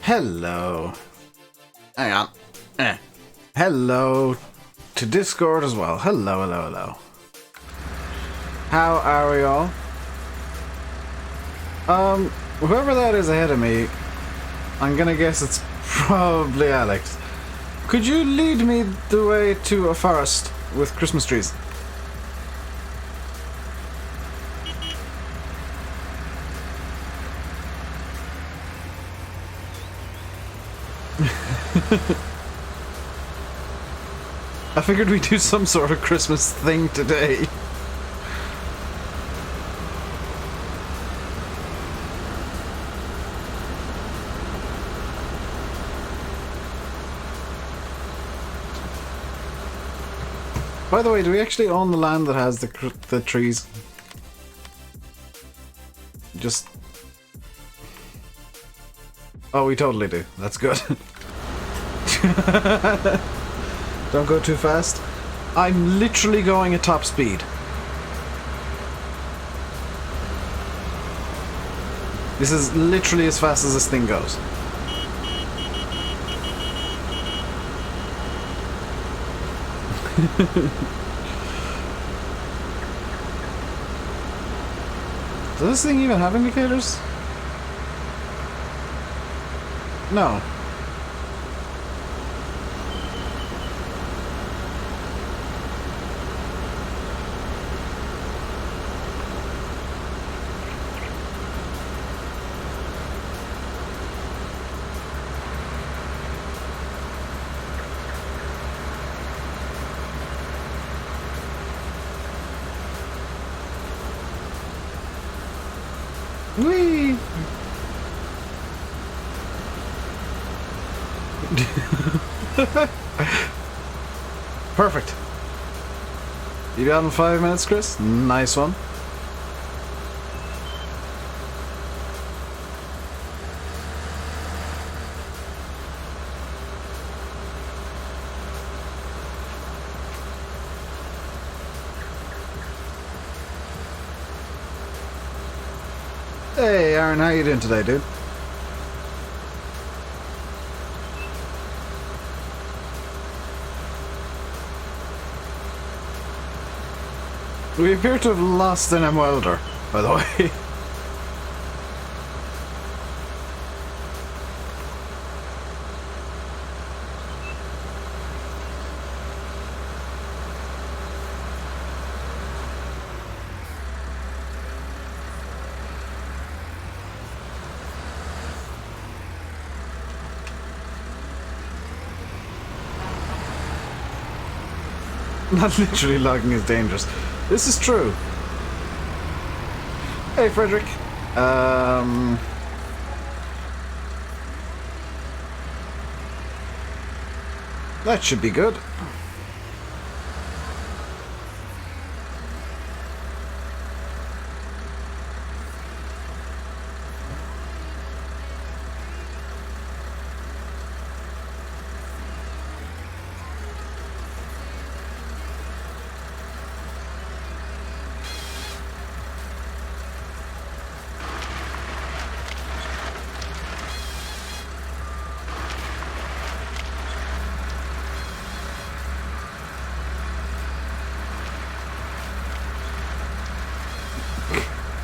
Hello. Hang on. Hello to Discord as well. Hello. How are we all? Whoever that is ahead of me, I'm gonna guess it's probably Alex. Could you lead me the way to a forest with Christmas trees? I figured we'd do some sort of Christmas thing today. By the way, do we actually own the land that has the trees? Just... Oh, we totally do. That's good. Don't go too fast. I'm literally going at top speed. This is literally as fast as this thing goes. Does this thing even have indicators? No. Whee! Perfect. You got in 5 minutes, Chris? Nice one. Hey, Aaron, how you doing today, dude? We appear to have lost an M. Welder, by the way. Not literally logging is dangerous. This is true. Hey, Frederick. That should be good.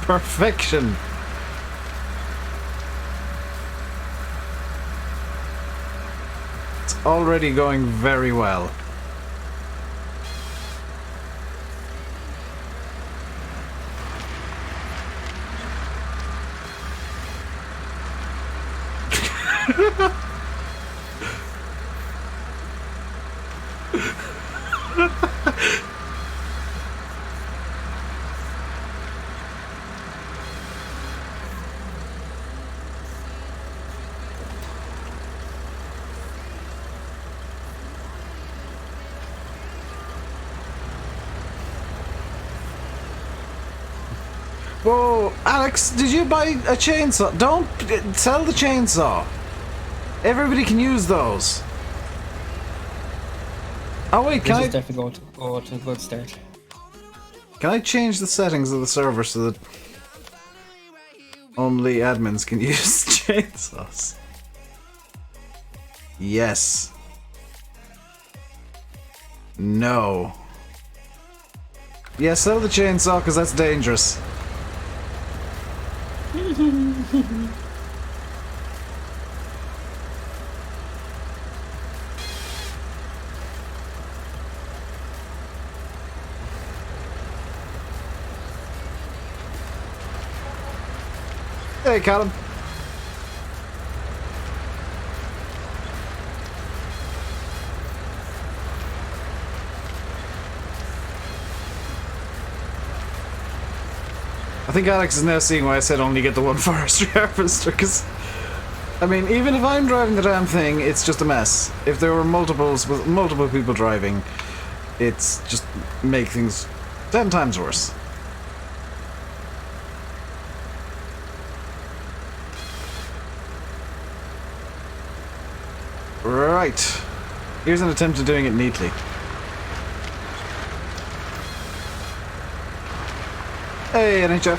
Perfection. It's already going very well. Whoa, Alex, did you buy a chainsaw? Don't sell the chainsaw. Everybody can use those. Oh wait, can I... This is definitely go to a good start. Can I change the settings of the server so that only admins can use chainsaws? Yes. No. Yeah, sell the chainsaw, because that's dangerous. Hey, Callum. I think Alex is now seeing why I said only get the one forestry harvester, because, I mean, even if I'm driving the damn thing, it's just a mess. If there were multiples with multiple people driving, it's just make things 10 times worse. Right. Here's an attempt at doing it neatly. Hey, NHF.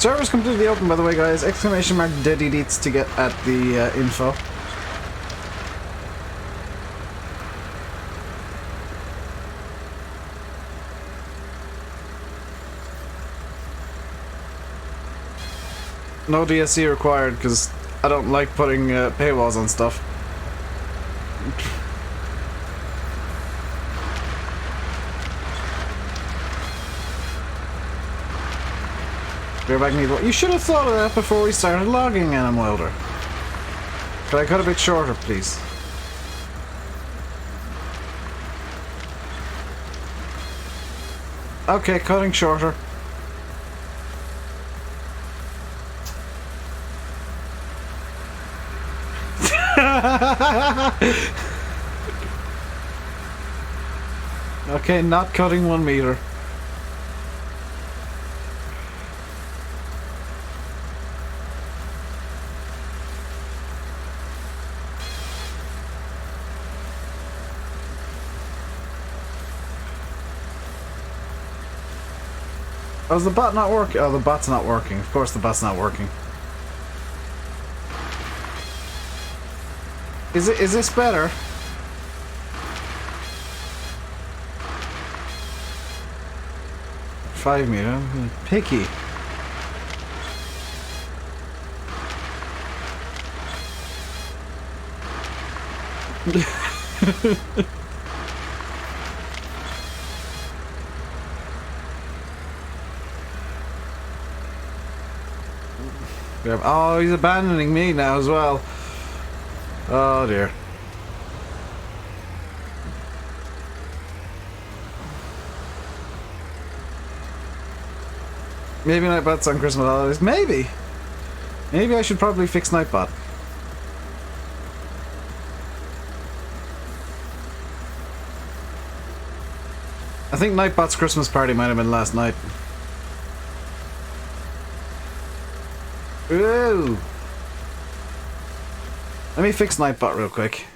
Server's completely open, by the way, guys. Exclamation mark Deddy Deets to get at the info. No DSC required, because I don't like putting paywalls on stuff. Bareback need what? You should have thought of that before we started logging, Anim Wilder. Could I cut a bit shorter, please? Okay, cutting shorter. Okay, not cutting 1 meter. Oh, is the bot not working? Oh, the bot's not working. Of course the bot's not working. Is this better? Five meter. Picky. Oh, he's abandoning me now as well. Oh dear. Maybe Nightbot's on Christmas holidays. Maybe. Maybe I should probably fix Nightbot. I think Nightbot's Christmas party might have been last night. Ooh. Let me fix Nightbot real quick.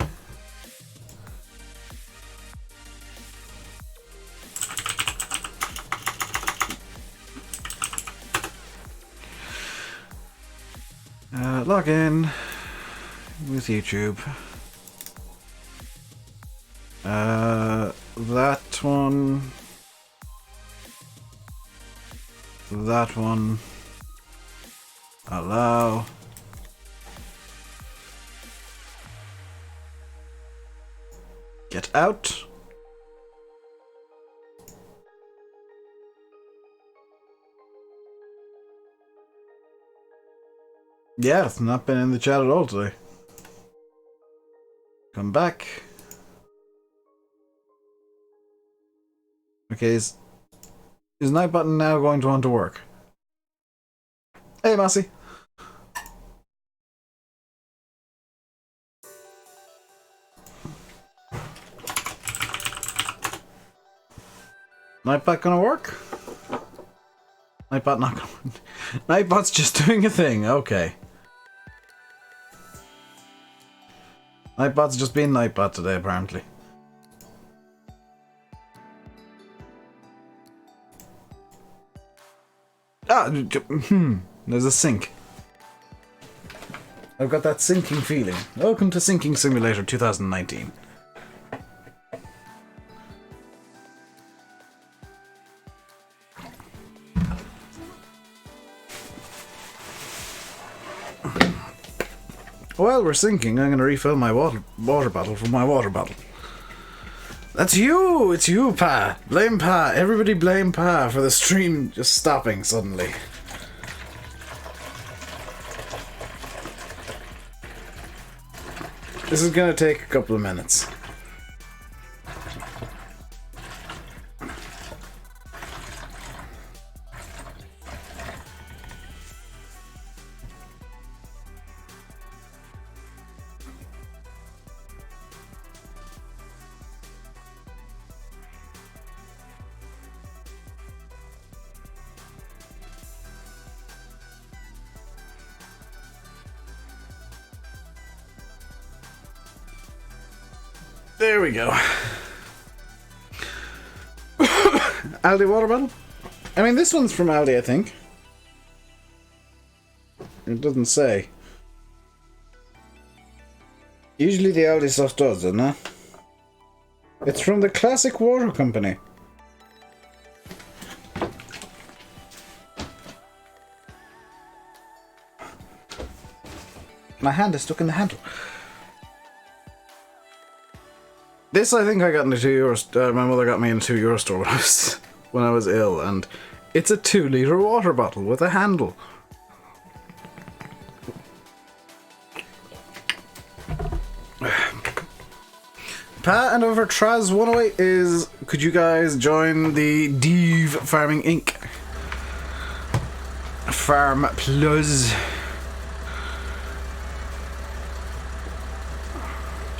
Log in with YouTube. That one. That one. Allow. Get out. Yeah, it's not been in the chat at all today. Come back. Okay, is Nightbot now going to want to work? Hey, Massey. Nightbot gonna work? Nightbot not gonna work. Nightbot's just doing a thing, okay. Nightbot's just being Nightbot today, apparently. Ah, there's a sink. I've got that sinking feeling. Welcome to Sinking Simulator 2019. While we're sinking, I'm going to refill my water bottle from my water bottle. That's you! It's you, Pa! Blame Pa! Everybody blame Pa for the stream just stopping suddenly. This is going to take a couple of minutes. There we go. Aldi water bottle? I mean, this one's from Aldi, I think. It doesn't say. Usually the Aldi stuff does, doesn't it? It's from the Classic Water Company. My hand is stuck in the handle. This I think I got in a €2. My mother got me in a €2 store when I was ill, and it's a 2-litre water bottle with a handle. Pa and over Traz 108 is, could you guys join the Deve Farming Inc. Farm Plus?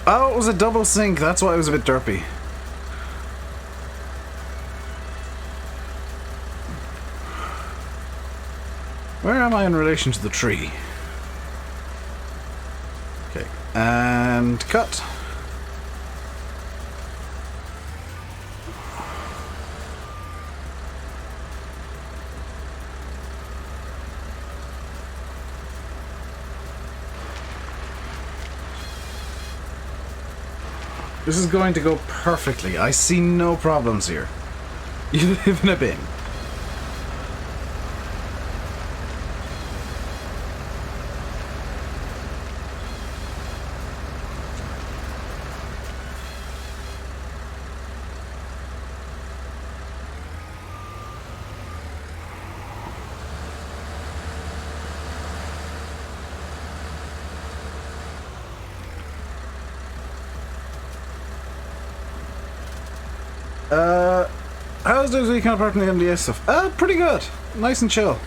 Oh, it was a double sink. That's why it was a bit derpy. Where am I in relation to the tree? Okay, and cut. This is going to go perfectly. I see no problems here. You live in a bin. How's this weekend apart from the MDS stuff? Pretty good. Nice and chill.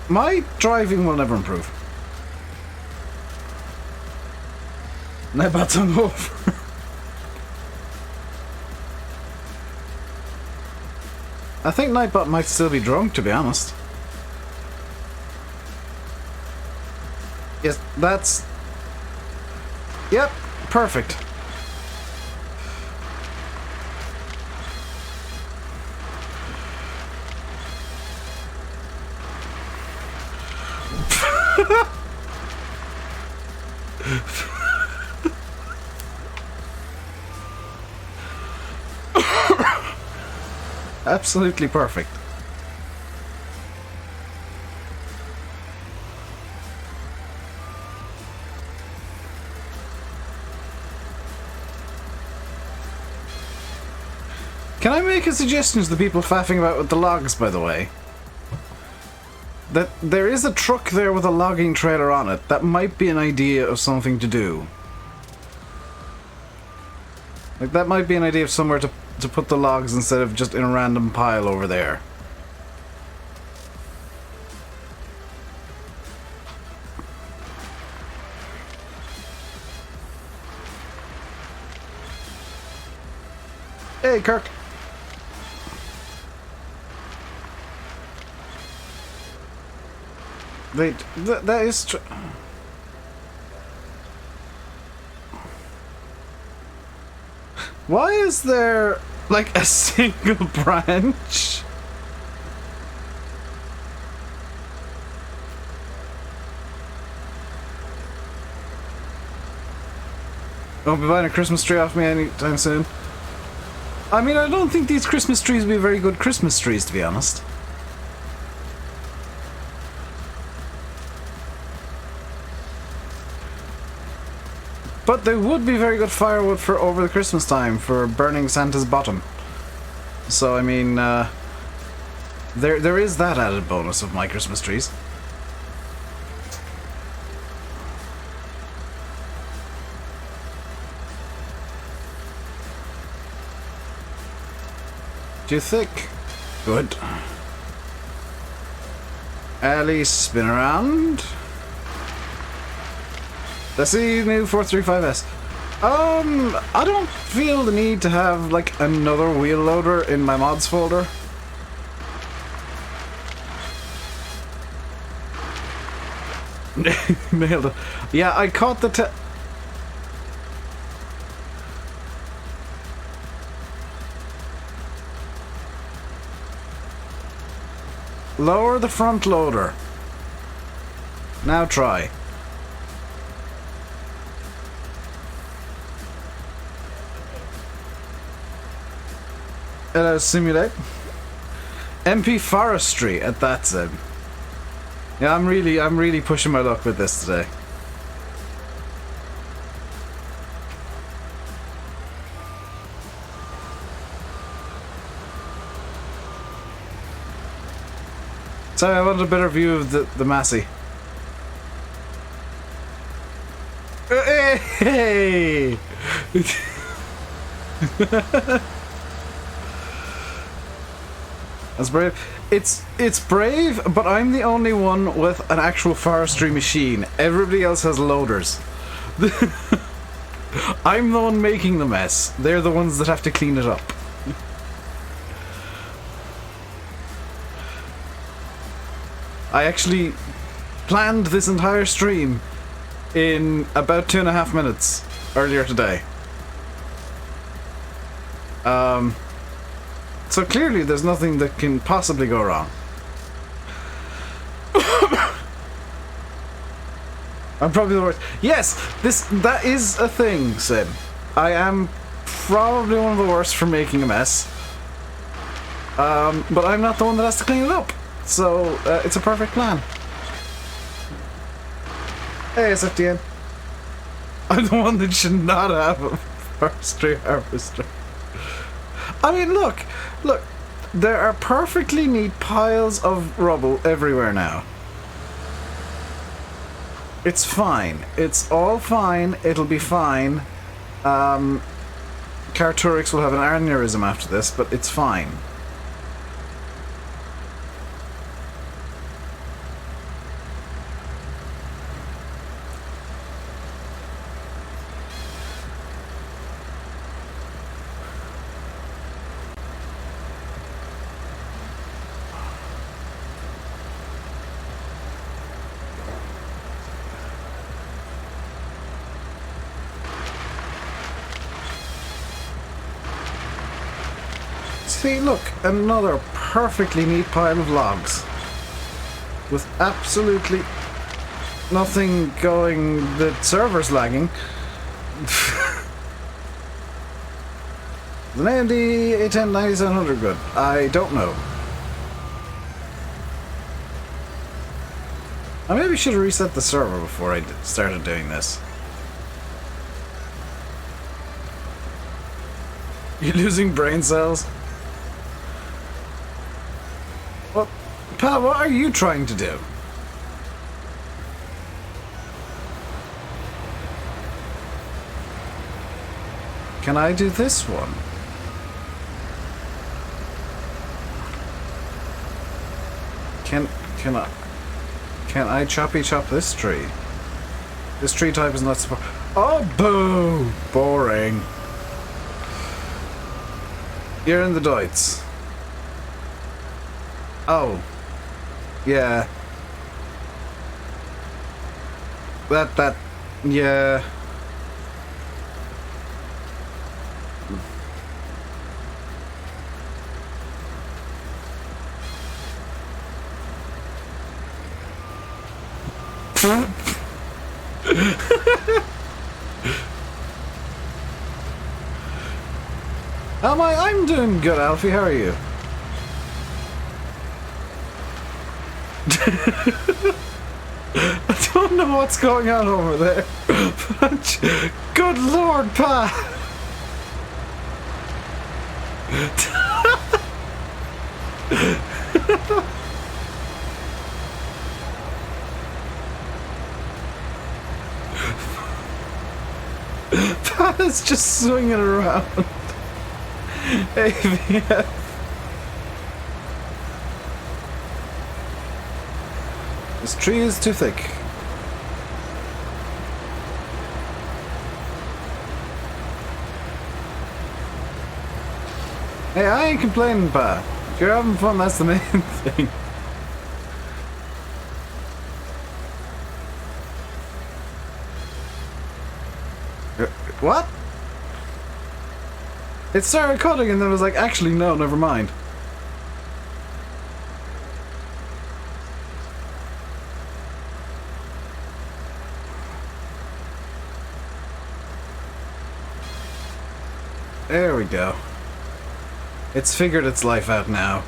My driving will never improve. Nightbot's hungover. I think Nightbot might still be drunk, to be honest. Yes, that's... Yep, perfect. Absolutely perfect. Can I make a suggestion to the people faffing about with the logs, by the way? That there is a truck there with a logging trailer on it. That might be an idea of something to do. Like, that might be an idea of somewhere to put the logs instead of just in a random pile over there. Hey, Kirk. Wait, that is true. Why is there, like, a single branch? Don't be buying a Christmas tree off me anytime soon. I mean, I don't think these Christmas trees would be very good Christmas trees, to be honest. But they would be very good firewood for over the Christmas time for burning Santa's bottom. So, I mean, there is that added bonus of my Christmas trees. Too thick. Good. Ellie, spin around. Let's see, new 435S. I don't feel the need to have, like, another wheel loader in my mods folder. Nailed it. Yeah, I caught the lower the front loader. Now try. Hello, Simulate. MP Forestry at that sim. Yeah, I'm really pushing my luck with this today. Sorry, I wanted a better view of the Massey. Hey! That's brave. It's brave, but I'm the only one with an actual forestry machine. Everybody else has loaders. I'm the one making the mess. They're the ones that have to clean it up. I actually planned this entire stream in about 2.5 minutes earlier today. So clearly there's nothing that can possibly go wrong. I'm probably the worst. Yes, that is a thing, Sim. I am probably one of the worst for making a mess. But I'm not the one that has to clean it up. So, it's a perfect plan. Hey, SFTN. I'm the one that should not have a forestry harvester. I mean, look, there are perfectly neat piles of rubble everywhere now. It's fine. It's all fine. It'll be fine. Carturix will have an aneurysm after this, but it's fine. See, look, another perfectly neat pile of logs. With absolutely nothing going, the server's lagging. The AMD A10 9700 good? I don't know. I maybe should have reset the server before I started doing this. You're losing brain cells? Well, pal, what are you trying to do? Can I do this one? Can I choppy chop this tree? This tree type is not supposed. Oh, boo! Boring. You're in the Deutz. Oh. Yeah. Yeah. I'm doing good, Alfie. How are you? I don't know what's going on over there. But good lord, Pa! Pa is just swinging around. AVF. This tree is too thick. Hey, I ain't complaining, Pa. If you're having fun, that's the main thing. What? It started cutting and then was like, actually, no, never mind. There we go. It's figured its life out now.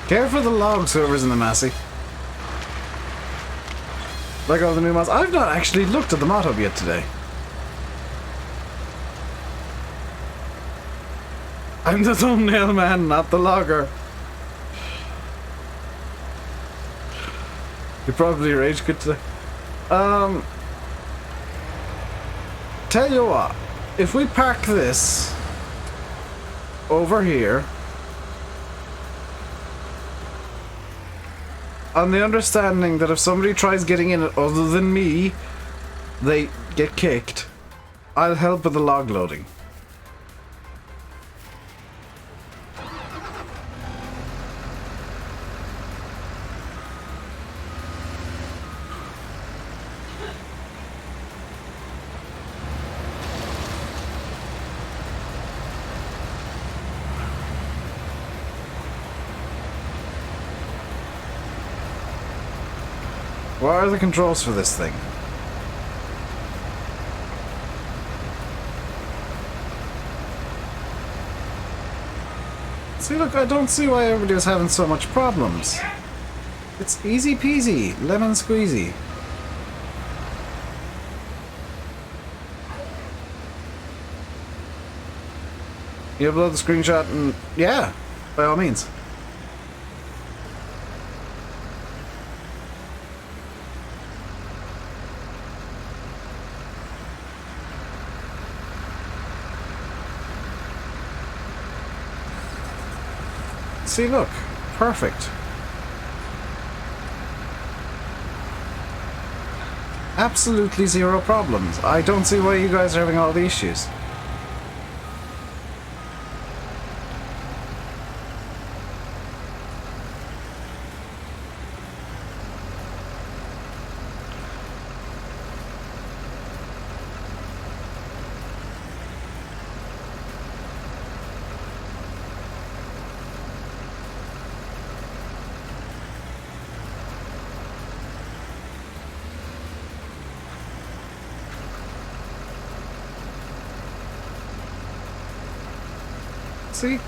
Care for the logs, whoever's in the Massey. Like all the new mods. I've not actually looked at the mod hub yet today. I'm the thumbnail man, not the logger. You probably rage quit today. Tell you what, if we park this over here, on the understanding that if somebody tries getting in it other than me, they get kicked, I'll help with the log loading. What are the controls for this thing? See, look, I don't see why everybody was having so much problems. It's easy peasy, lemon squeezy. You upload the screenshot and... yeah, by all means. See, look. Perfect. Absolutely zero problems. I don't see why you guys are having all the issues. See?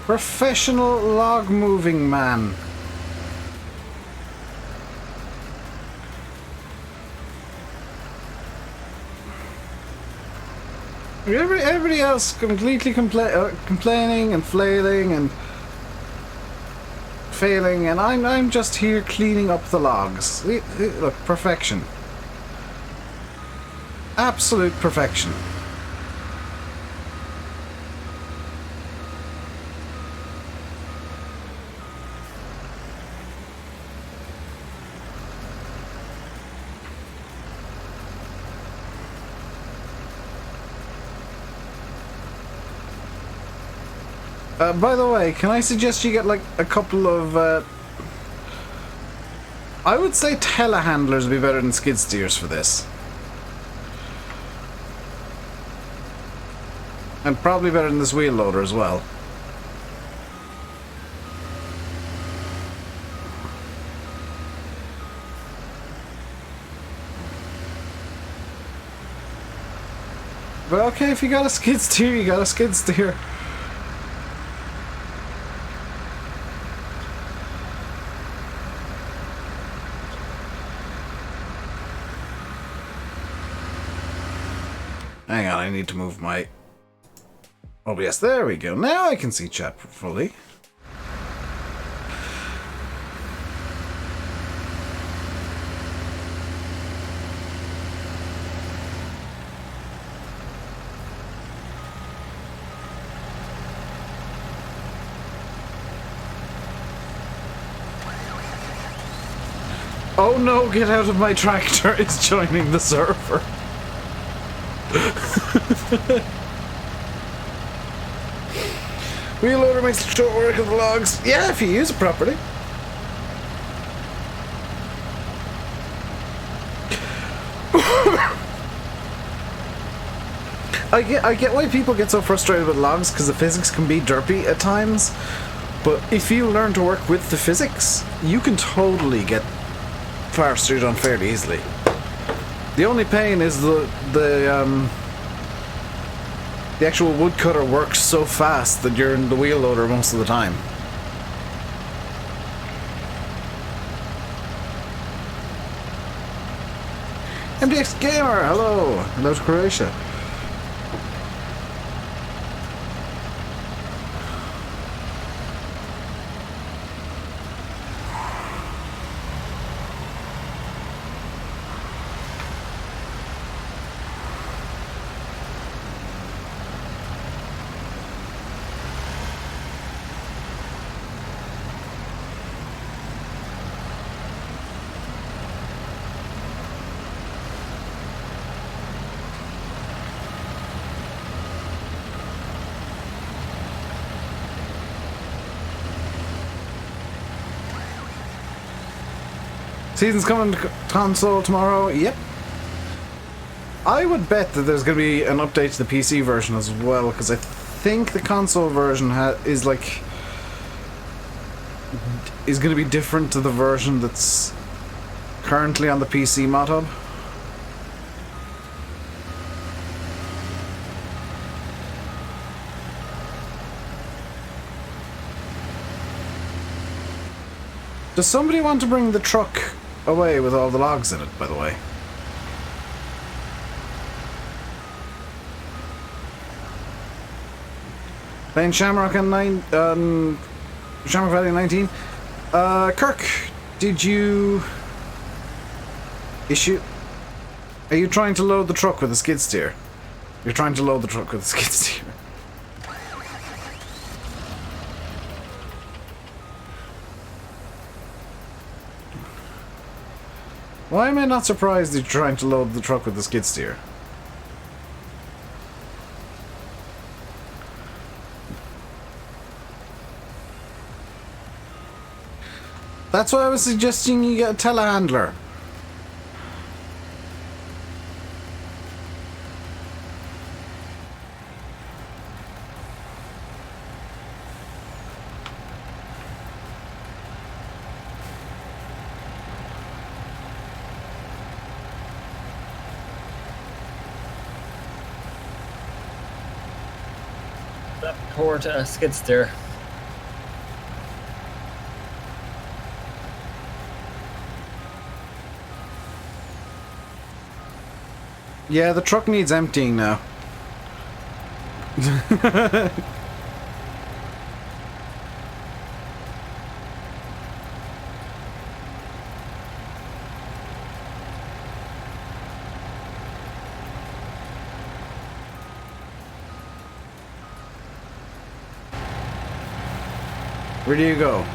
Professional log moving man. Everybody else completely complaining and flailing and failing, and I'm just here cleaning up the logs. Look, perfection. Absolute perfection. By the way, can I suggest you get like a couple of I would say telehandlers would be better than skid steers for this. And probably better than this wheel loader as well. But okay, if you got a skid steer, you got a skid steer. Hang on, I need to move my OBS. There we go. Now I can see chat fully. Oh no, get out of my tractor, it's joining the server. Wheel loader makes the short work of the logs. Yeah, if you use it properly. I get why people get so frustrated with logs, because the physics can be derpy at times. But if you learn to work with the physics, you can totally get forestry done fairly easily. The only pain is the actual woodcutter works so fast that you're in the wheel loader most of the time. MDX Gamer, hello! Hello to Croatia. Season's coming to console tomorrow. Yep. I would bet that there's going to be an update to the PC version as well, because I think the console version is going to be different to the version that's currently on the PC mod hub. Does somebody want to bring the truck away with all the logs in it, by the way? Playing Shamrock and Shamrock Valley 19. Kirk, did you issue? Are you trying to load the truck with a skid steer? You're trying to load the truck with a skid steer. Why am I not surprised that you're trying to load the truck with the skid steer? That's why I was suggesting you get a telehandler. Toward a skid steer. Yeah, the truck needs emptying now. Where do you go?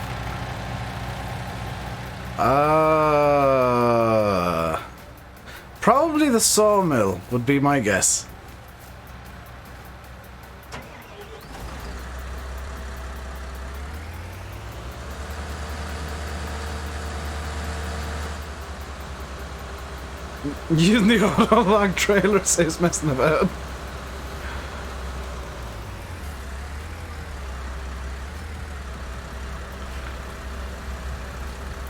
Probably the sawmill would be my guess. Using the auto log trailer says messing about.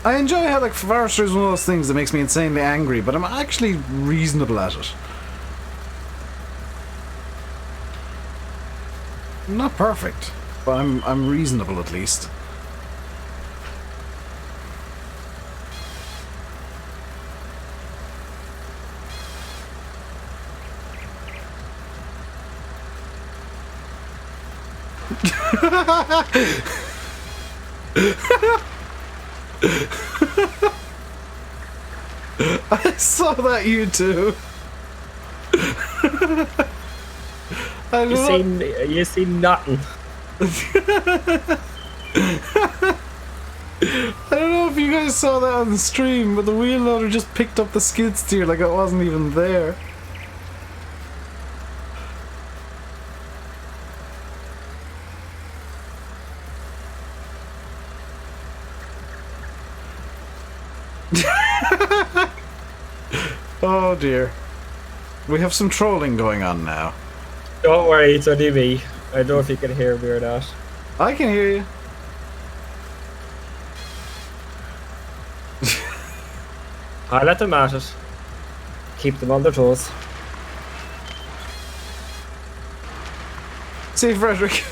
I enjoy how, like, forestry is one of those things that makes me insanely angry, but I'm actually reasonable at it. Not perfect, but I'm reasonable at least. I saw that, you too. I don't know. You seen nothing. I don't know if you guys saw that on the stream, but the wheel loader just picked up the skid steer like it wasn't even there. Oh dear. We have some trolling going on now. Don't worry, it's only me. I don't know if you can hear me or not. I can hear you. I let them at it. Keep them on their toes. See you, Frederick.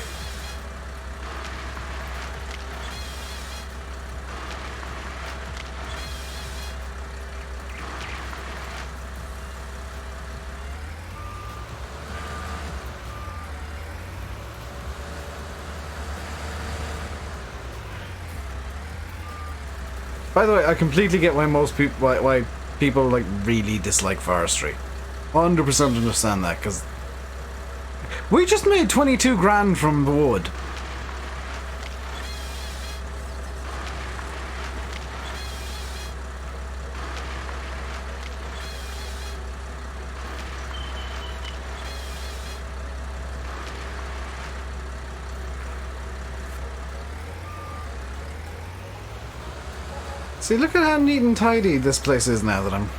By the way, I completely get why most people, why people like really dislike forestry. 100% understand that, because we just made 22 grand from the wood. See, look at how neat and tidy this place is now that I'm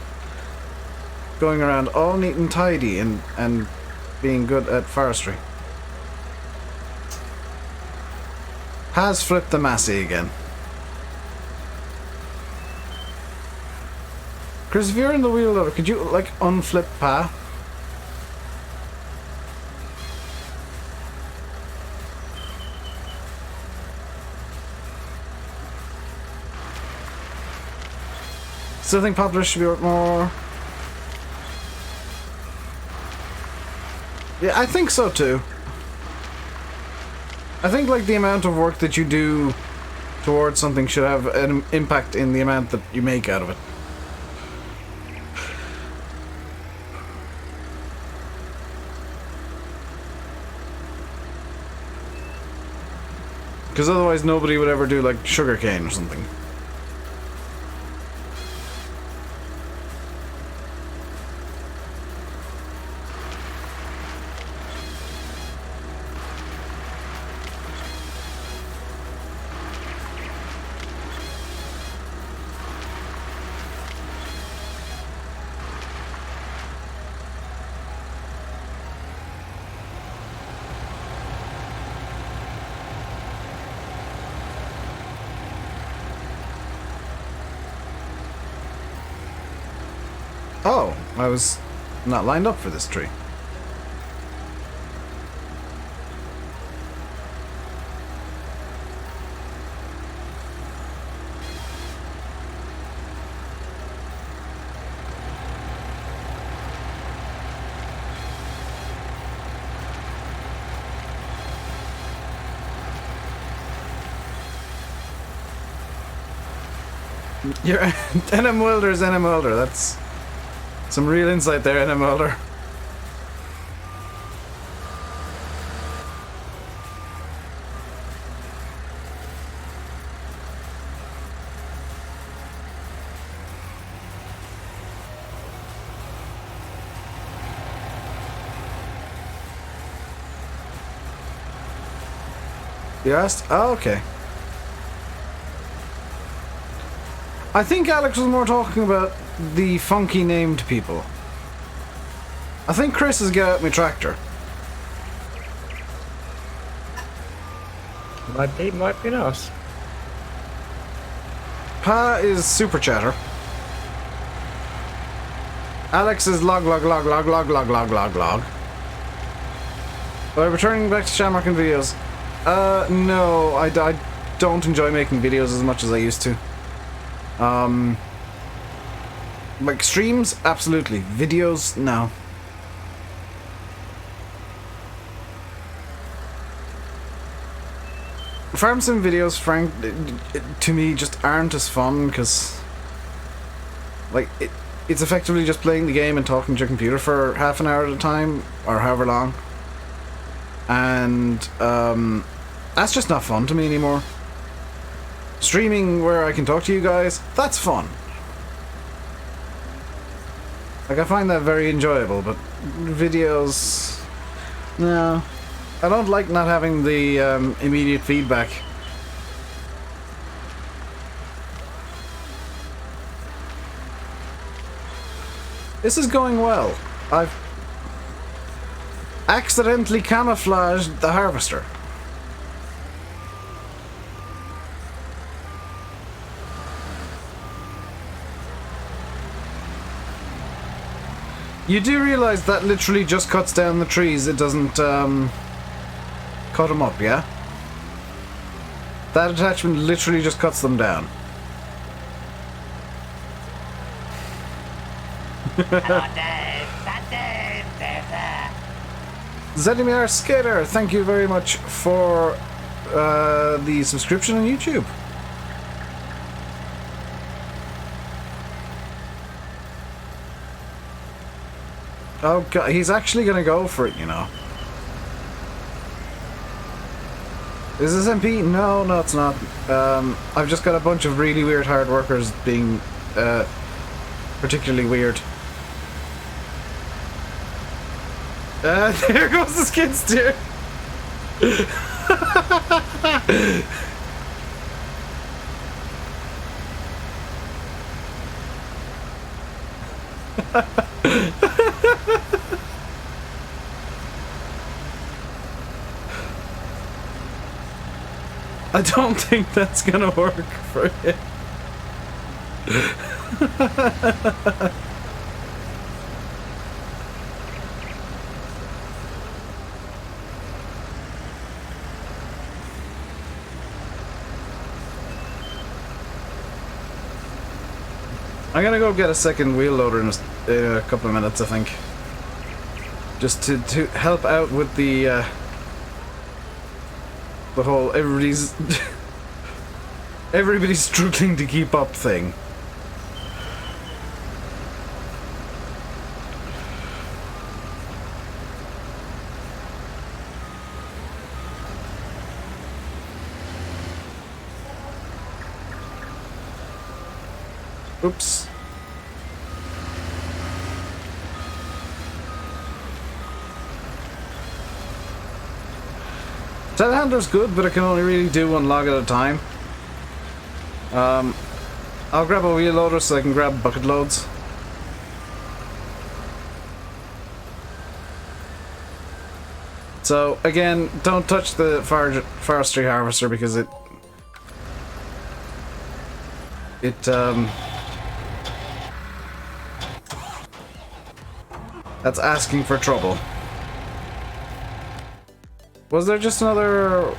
going around all neat and tidy and being good at forestry. Has flipped the Massey again. Chris, if you're in the wheel loader, could you, like, unflip Pa? Still think Poplar should be worth more. Yeah, I think so too. I think like the amount of work that you do towards something should have an impact in the amount that you make out of it. Because otherwise nobody would ever do like sugarcane or something. Oh, I was not lined up for this tree. You're NM Wilder's NM Wilder, that's some real insight there, NM Wilder. You asked? Oh, okay. I think Alex was more talking about the funky named people. I think Chris is get out my tractor. Might be not. Pa is super chatter. Alex is log log log log log log log log log. Returning back to Shamrock and videos. No, I don't enjoy making videos as much as I used to. Like streams, absolutely. Videos, no. Farm sim videos, Frank, to me just aren't as fun because, like, it's effectively just playing the game and talking to your computer for half an hour at a time or however long, and that's just not fun to me anymore. Streaming where I can talk to you guys, that's fun. Like, I find that very enjoyable, but videos, no. I don't like not having the immediate feedback. This is going well. I've accidentally camouflaged the harvester. You do realize that literally just cuts down the trees, it doesn't cut them up, yeah? That attachment literally just cuts them down. Zedimir Skater, thank you very much for the subscription on YouTube. Oh god, he's actually gonna go for it, you know. Is this MP? No, no it's not. I've just got a bunch of really weird hard workers being particularly weird. There goes the skid steer! I don't think that's gonna work for him. I'm gonna go get a second wheel loader in a couple of minutes, I think. Just to help out with the whole everybody's struggling to keep up thing. Oops. Telehandler's good, but I can only really do one log at a time. I'll grab a wheel loader so I can grab bucket loads. So again, don't touch the forestry harvester because that's asking for trouble. Was there just another...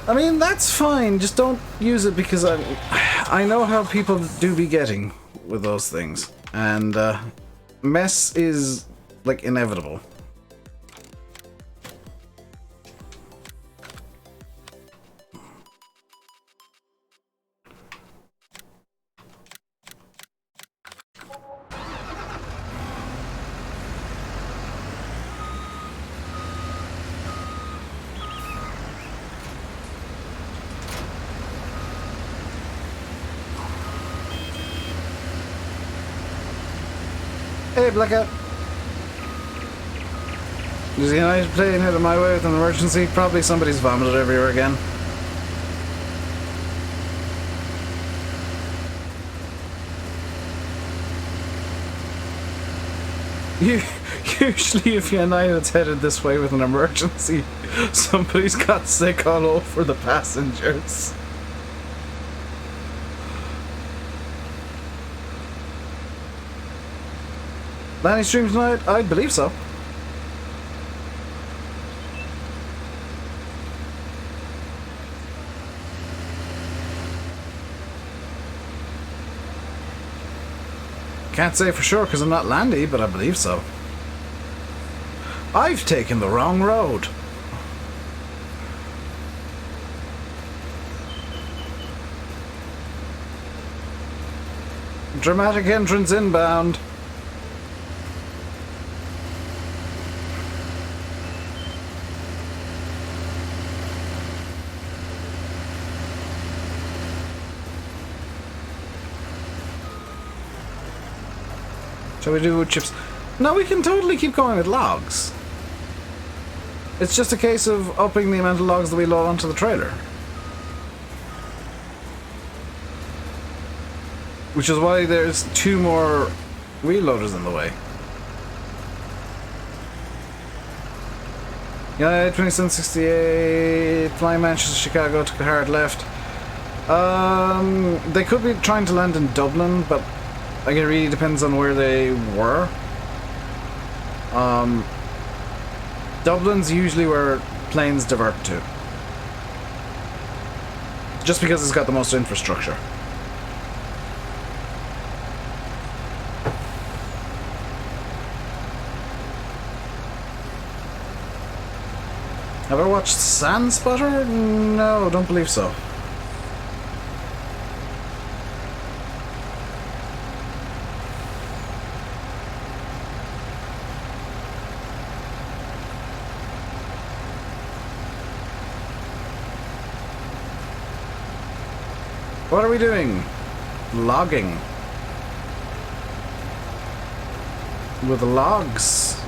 I mean, that's fine, just don't use it because I know how people do be getting with those things. And mess is, like, inevitable. Hey, Blackout! Is the United plane headed my way with an emergency? Probably somebody's vomited everywhere again. Usually if United's headed this way with an emergency, somebody's got sick all over the passengers. Lanny streams tonight? I believe so. Can't say for sure because I'm not Landy, but I believe so. I've taken the wrong road. Dramatic entrance inbound. Shall we do wood chips? No, we can totally keep going with logs. It's just a case of upping the amount of logs that we load onto the trailer. Which is why there's 2 more wheel loaders in the way. Yeah, 2768, flying Manchester, Chicago, took a hard left. They could be trying to land in Dublin, but like it really depends on where they were. Dublin's usually where planes divert to. Just because it's got the most infrastructure. Have I watched Sandspotter? No, don't believe so. What are we doing? Logging. With logs.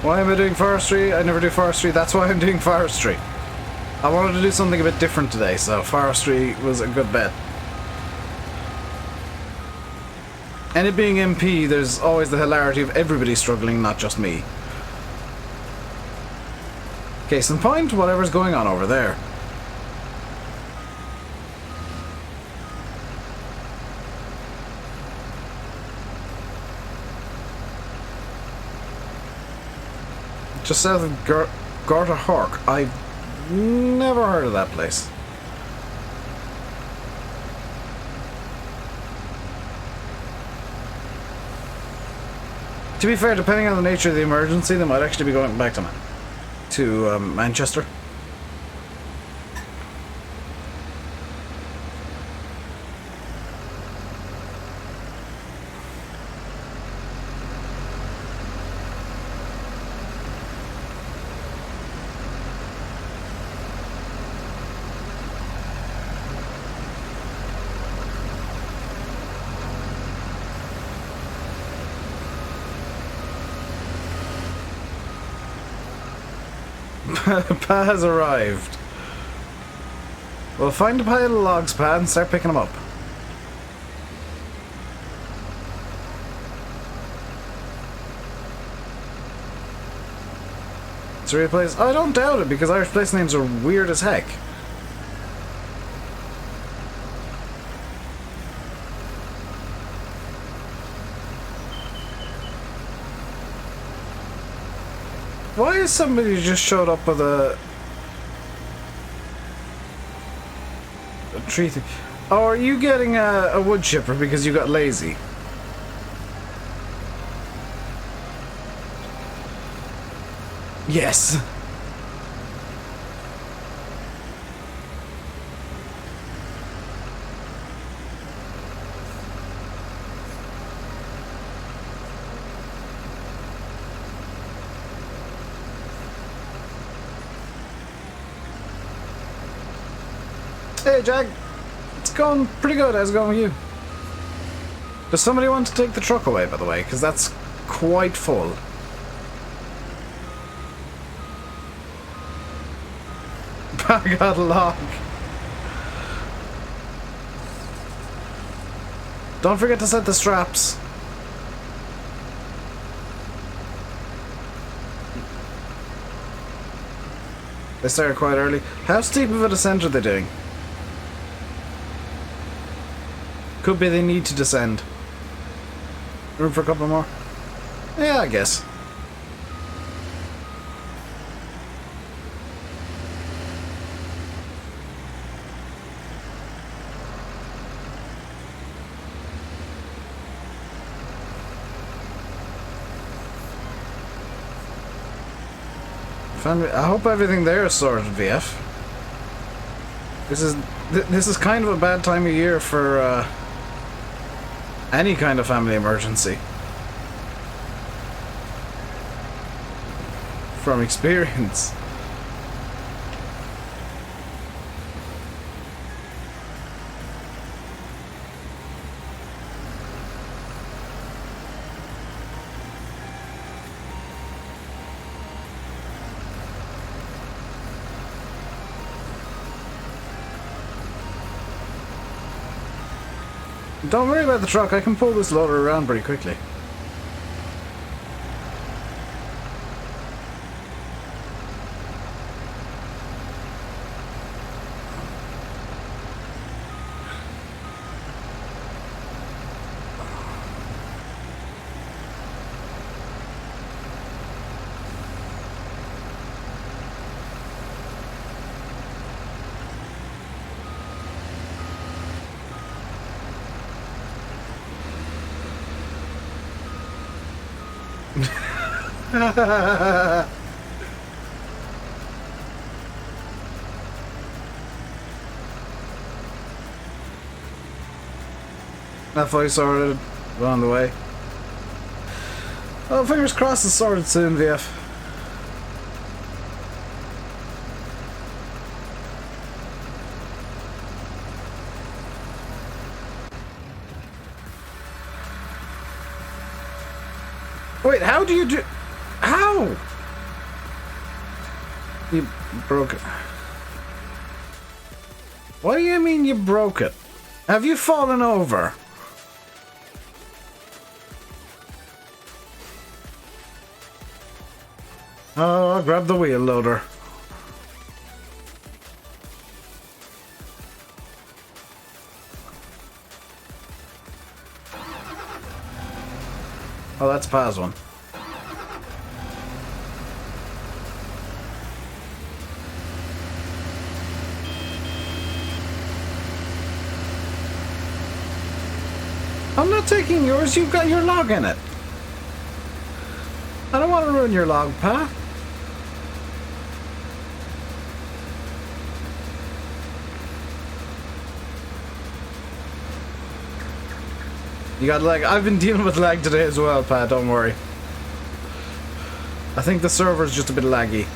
Why am I doing forestry? I never do forestry. That's why I'm doing forestry. I wanted to do something a bit different today, so forestry was a good bet. And it being MP, there's always the hilarity of everybody struggling, not just me. Case in point, whatever's going on over there. Just south of Garter Hawk. I've never heard of that place. To be fair, depending on the nature of the emergency, they might actually be going back to Manchester. Pa has arrived. Well, find a pile of logs, Pa, and start picking them up. It's a real place. I don't doubt it, because Irish place names are weird as heck. Why is somebody just showed up with a tree thing? Oh, are you getting a wood chipper because you got lazy? Yes. Hey, Jack. It's going pretty good. How's it going with you? Does somebody want to take the truck away, by the way? Because that's quite full. I got a log. Don't forget to set the straps. They started quite early. How steep of a descent are they doing? Could be they need to descend. Room for a couple more? Yeah, I guess. I hope everything there is sorted, VF. This is kind of a bad time of year for any kind of family emergency. From experience. Don't worry about the truck, I can pull this loader around pretty quickly. That fully sorted. We're on the way. Oh, fingers crossed it's sorted soon, VF. Wait, how do you do... How? You broke it. What do you mean you broke it? Have you fallen over? Oh, I'll grab the wheel loader. Oh, that's Paz one. I'm not taking yours, you've got your log in it. I don't want to ruin your log, Pa. You got lag. I've been dealing with lag today as well, Pa, don't worry. I think the server's just a bit laggy.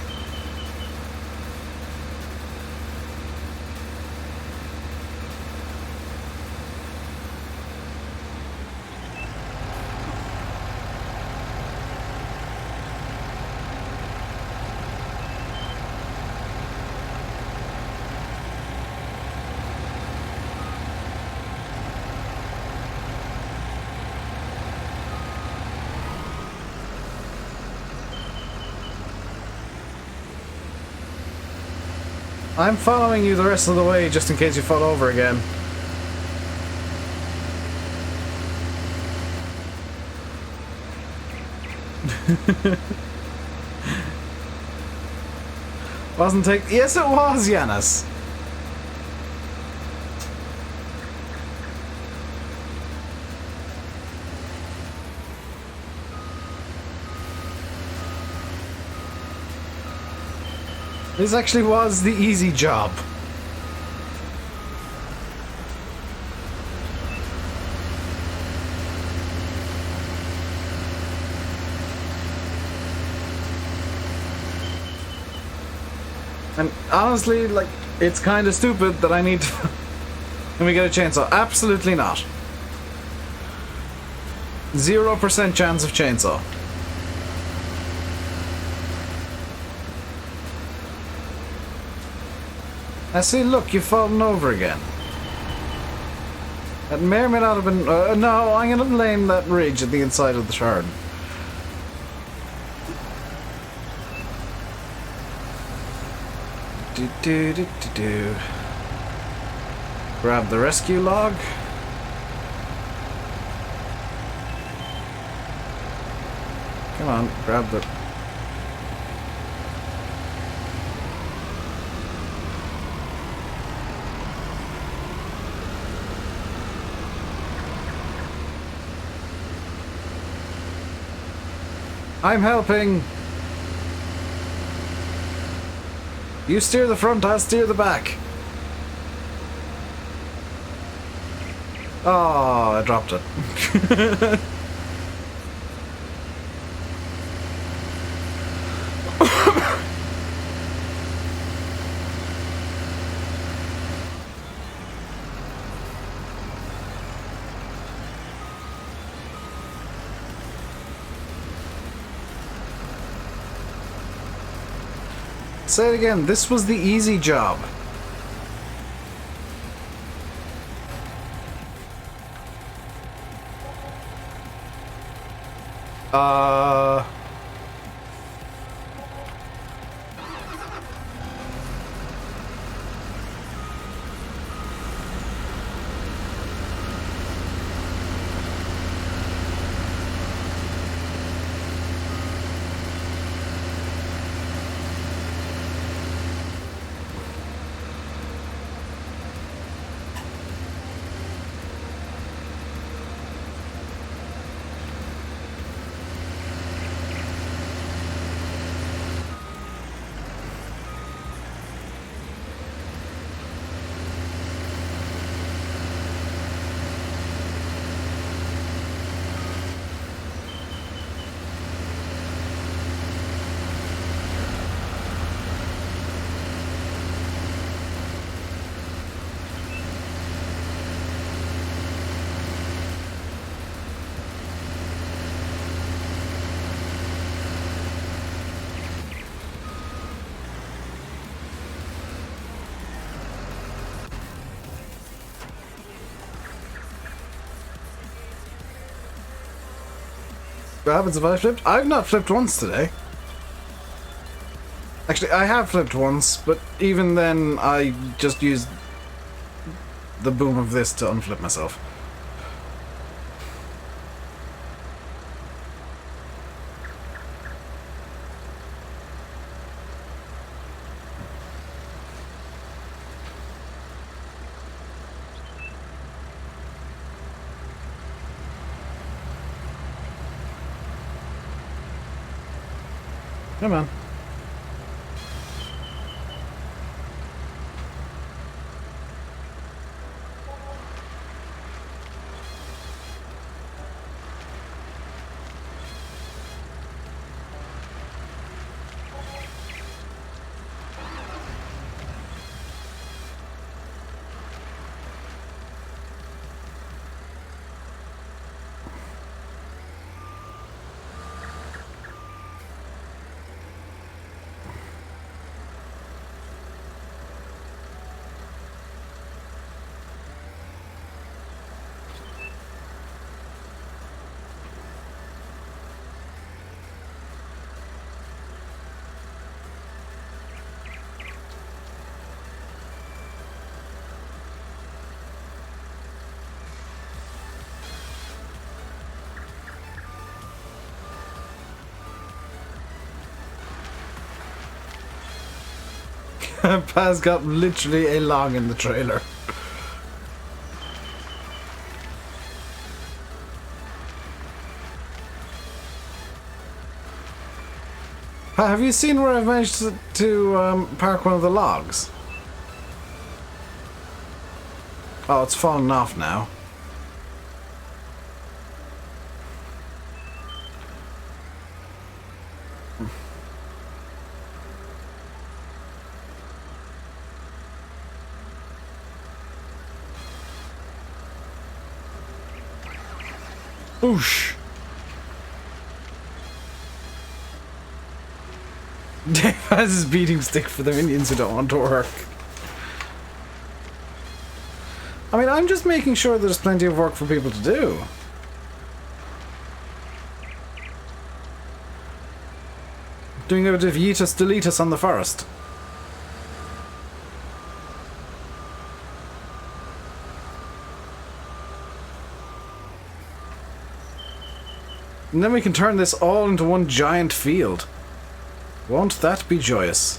I'm following you the rest of the way just in case you fall over again. Wasn't take. Yes, it was, Yanis. This actually was the easy job. And honestly, like, it's kind of stupid that I need to... Let me get a chainsaw. Absolutely not. 0% chance of chainsaw. I see, look, you've fallen over again. That may or may not have been... no, I'm going to blame that ridge at the inside of the shard. Do. Grab the rescue log. Come on, grab the... I'm helping! You steer the front, I'll steer the back. Oh, I dropped it. Say it again, this was the easy job. What happens if I flipped? I've not flipped once today. Actually, I have flipped once, but even then I just used the boom of this to unflip myself. Come on. Paz got literally a log in the trailer. Have you seen where I've managed to park one of the logs? Oh, it's fallen off now. Oosh. Dave has his beating stick for the minions who don't want to work. I mean, I'm just making sure there's plenty of work for people to do. Doing a bit of yeetus deletus on the forest. And then we can turn this all into one giant field. Won't that be joyous?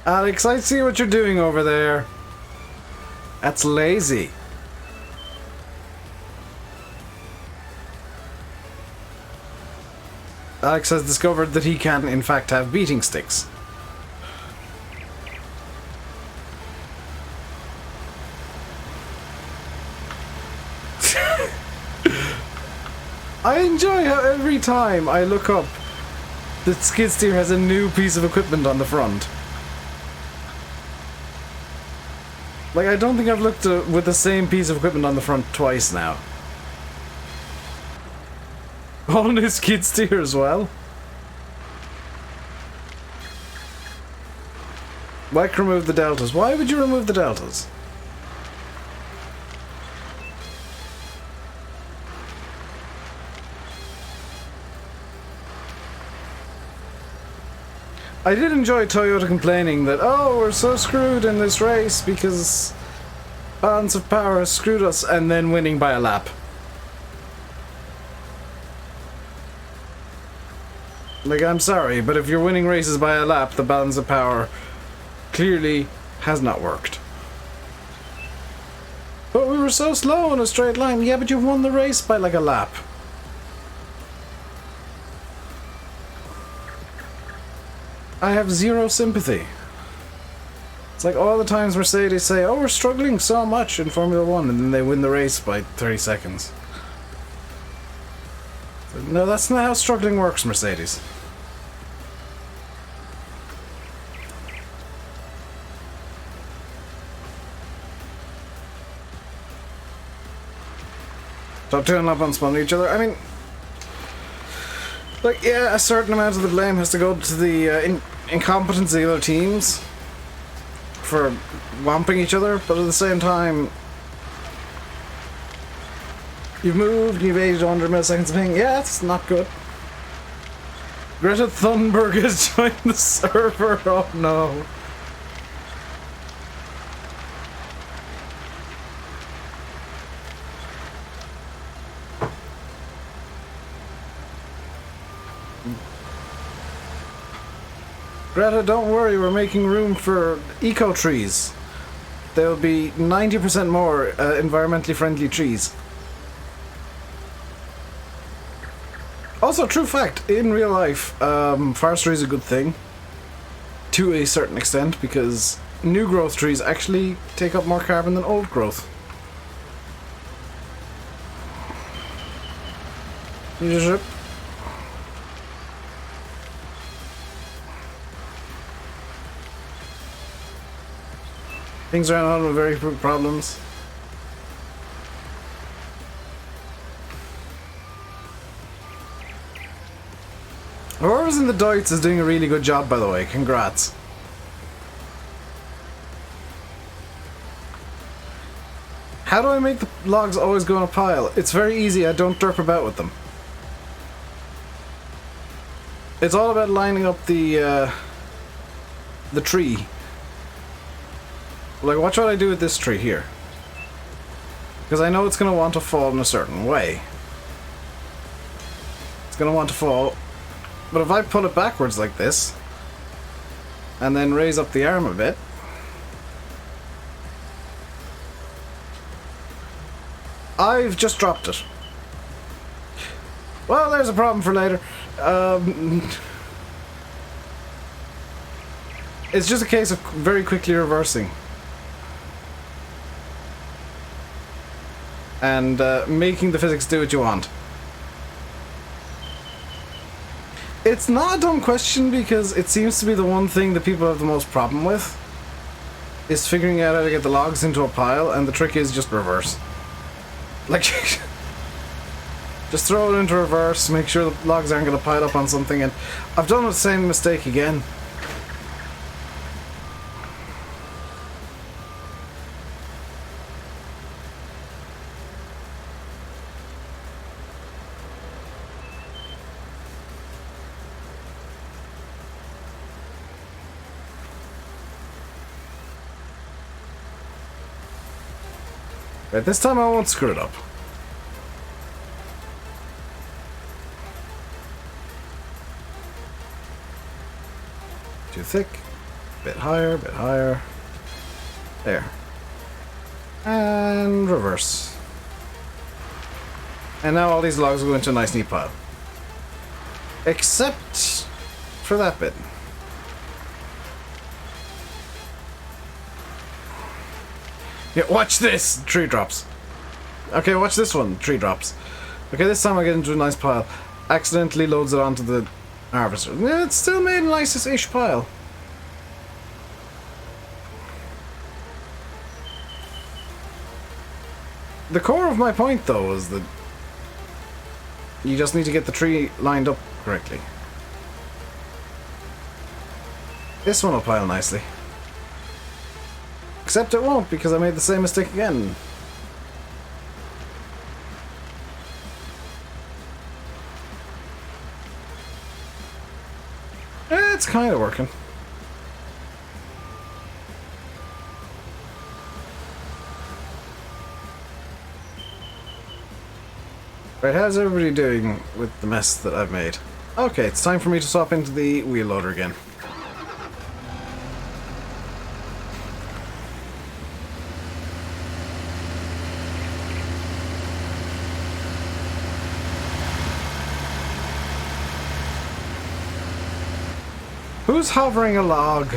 Alex, I see what you're doing over there. That's lazy. Alex has discovered that he can, in fact, have beating sticks. I enjoy how every time I look up, the skid steer has a new piece of equipment on the front. Like, I don't think I've looked with the same piece of equipment on the front twice now. All new skid steer as well. Like, remove the deltas. Why would you remove the deltas? I did enjoy Toyota complaining that, oh, we're so screwed in this race because Balance of Power has screwed us, and then winning by a lap. Like, I'm sorry, but if you're winning races by a lap, the Balance of Power clearly has not worked. But we were so slow in a straight line. Yeah, but you won the race by like a lap. I have zero sympathy. It's like all the times Mercedes say, oh, we're struggling so much in Formula 1, and then they win the race by 30 seconds. No, that's not how struggling works, Mercedes. Stop turning up on spawning each other. I mean, like, yeah, a certain amount of the blame has to go to the incompetency of other teams for whomping each other, but at the same time, you've moved, you've aged 100 milliseconds of ping. Yeah, it's not good. Greta Thunberg has joined the server. Oh no. Greta, don't worry, we're making room for eco trees. There'll be 90% more environmentally friendly trees. Also, true fact, in real life, forestry is a good thing. To a certain extent, because new growth trees actually take up more carbon than old growth. Leadership. Things around home with very few problems. Whoever's in the Deutz is doing a really good job, by the way. Congrats. How do I make the logs always go in a pile? It's very easy. I don't derp about with them. It's all about lining up the tree. Like, watch what I do with this tree here. Because I know it's going to want to fall in a certain way. It's going to want to fall. But if I pull it backwards like this, and then raise up the arm a bit, I've just dropped it. Well, there's a problem for later. It's just a case of very quickly reversing. And making the physics do what you want. It's not a dumb question because it seems to be the one thing that people have the most problem with. Is figuring out how to get the logs into a pile, and the trick is just reverse. Like, just throw it into reverse, make sure the logs aren't going to pile up on something, and I've done the same mistake again. Right, this time I won't screw it up. Too thick. Bit higher, bit higher. There. And reverse. And now all these logs will go into a nice neat pile. Except for that bit. Yeah, watch this! Tree drops. Okay, watch this one. Tree drops. Okay, this time I get into a nice pile. Accidentally loads it onto the harvester. Yeah, it's still made a nice-ish pile. The core of my point, though, is that you just need to get the tree lined up correctly. This one will pile nicely. Except it won't, because I made the same mistake again. It's kind of working. Right, how's everybody doing with the mess that I've made? Okay, it's time for me to swap into the wheel loader again. Who's hovering a log?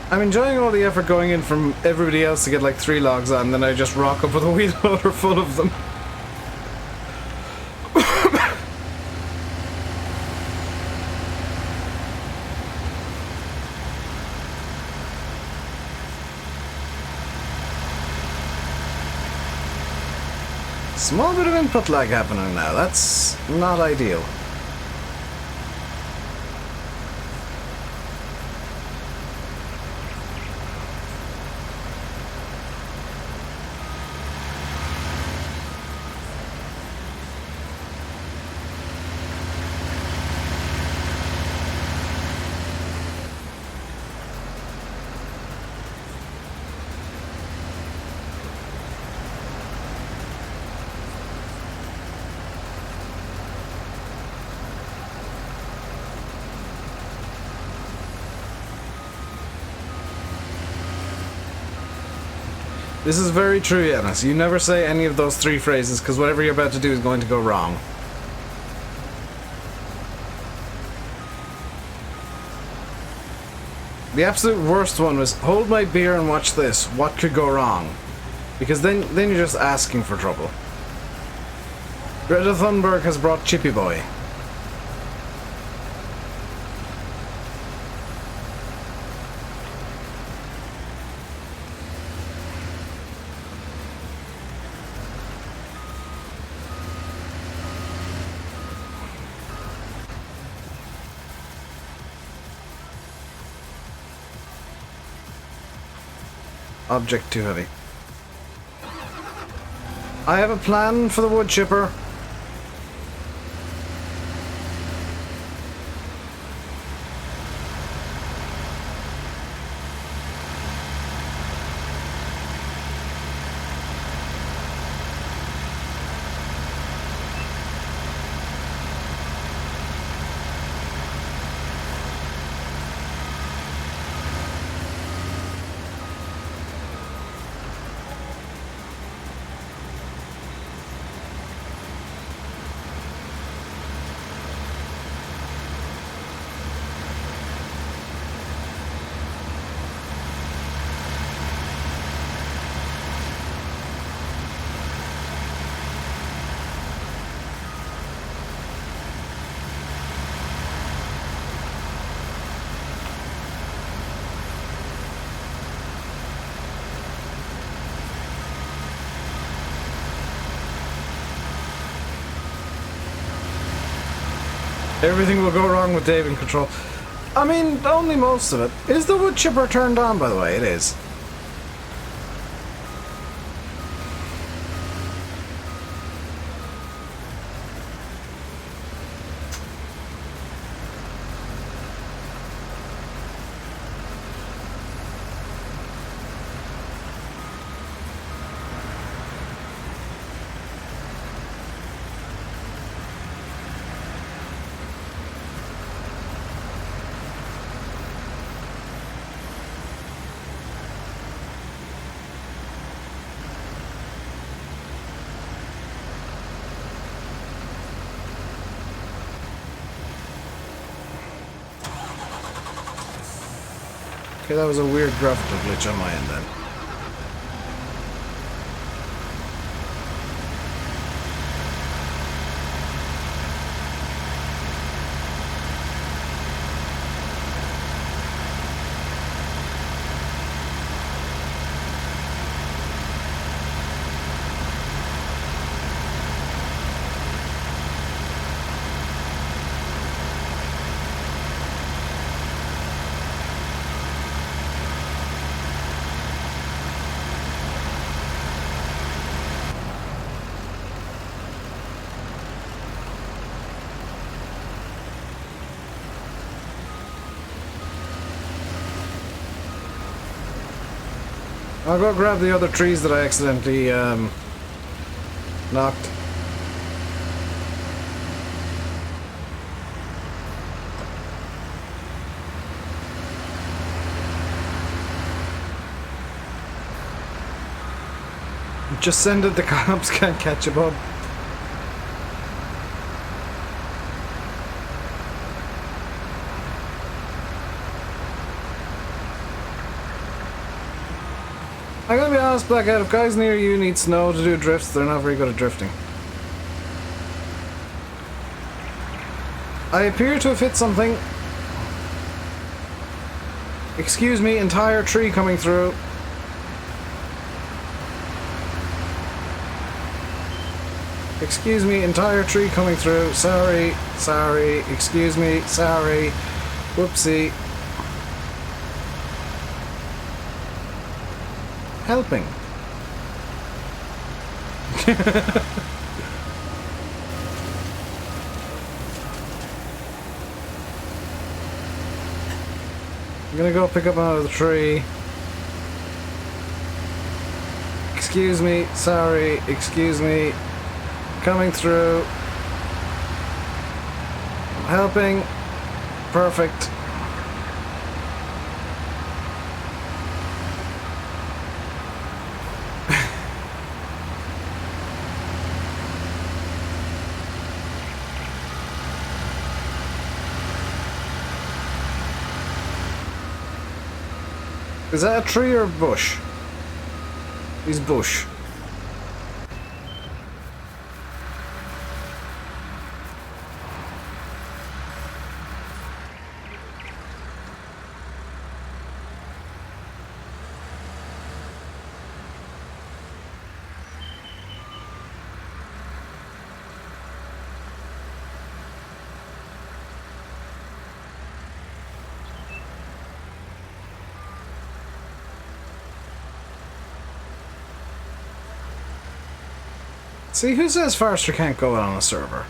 I'm enjoying all the effort going in from everybody else to get like 3 logs on, then I just rock up with a wheel loader full of them. Small bit of input lag happening now, that's not ideal. This is very true, Yanis. You never say any of those 3 phrases, because whatever you're about to do is going to go wrong. The absolute worst one was, hold my beer and watch this. What could go wrong? Because then you're just asking for trouble. Greta Thunberg has brought Chippy Boy. Object too heavy. I have a plan for the wood chipper. Everything will go wrong with Dave in control. I mean, only most of it. Is the wood chipper turned on, by the way? It is. Okay, that was a weird graphical glitch on my end then. I'll go grab the other trees that I accidentally knocked. Just send it, the cops can't catch a bug. I'm gonna be honest, Blackout, if guys near you need snow to do drifts, they're not very good at drifting. I appear to have hit something. Excuse me, entire tree coming through. Excuse me, entire tree coming through. Sorry, sorry, excuse me, sorry. Whoopsie. Helping. I'm gonna go pick up another tree. Excuse me, sorry, excuse me. Coming through. Helping. Perfect. Is that a tree or a bush? He's bush. See, who says Forrester can't go on a server?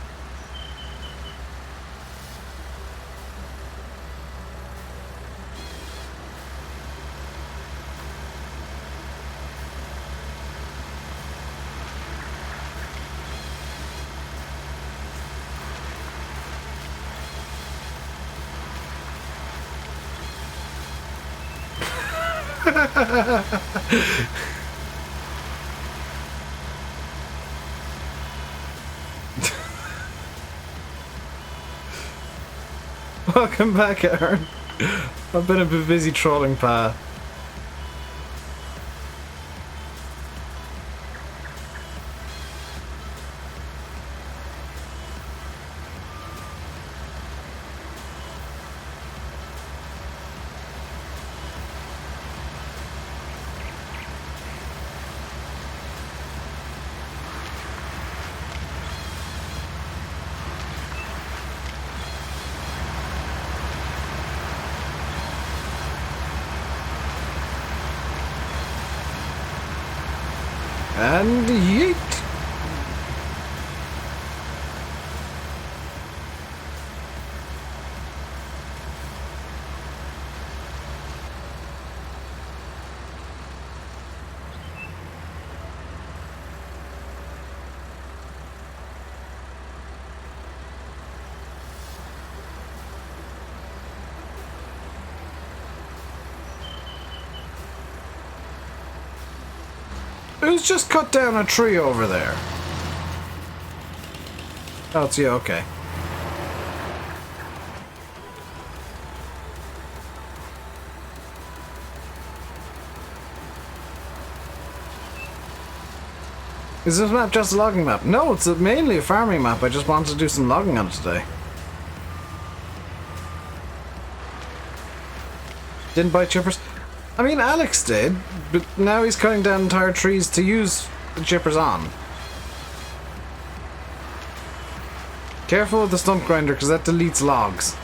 Welcome back, Aaron. I've been a bit busy trolling Pa. And yeet! Who's just cut down a tree over there? Oh, it's you, okay. Is this map just a logging map? No, it's mainly a farming map. I just wanted to do some logging on it today. Didn't buy chippers? I mean, Alex did, but now he's cutting down entire trees to use the chippers on. Careful with the stump grinder, because that deletes logs.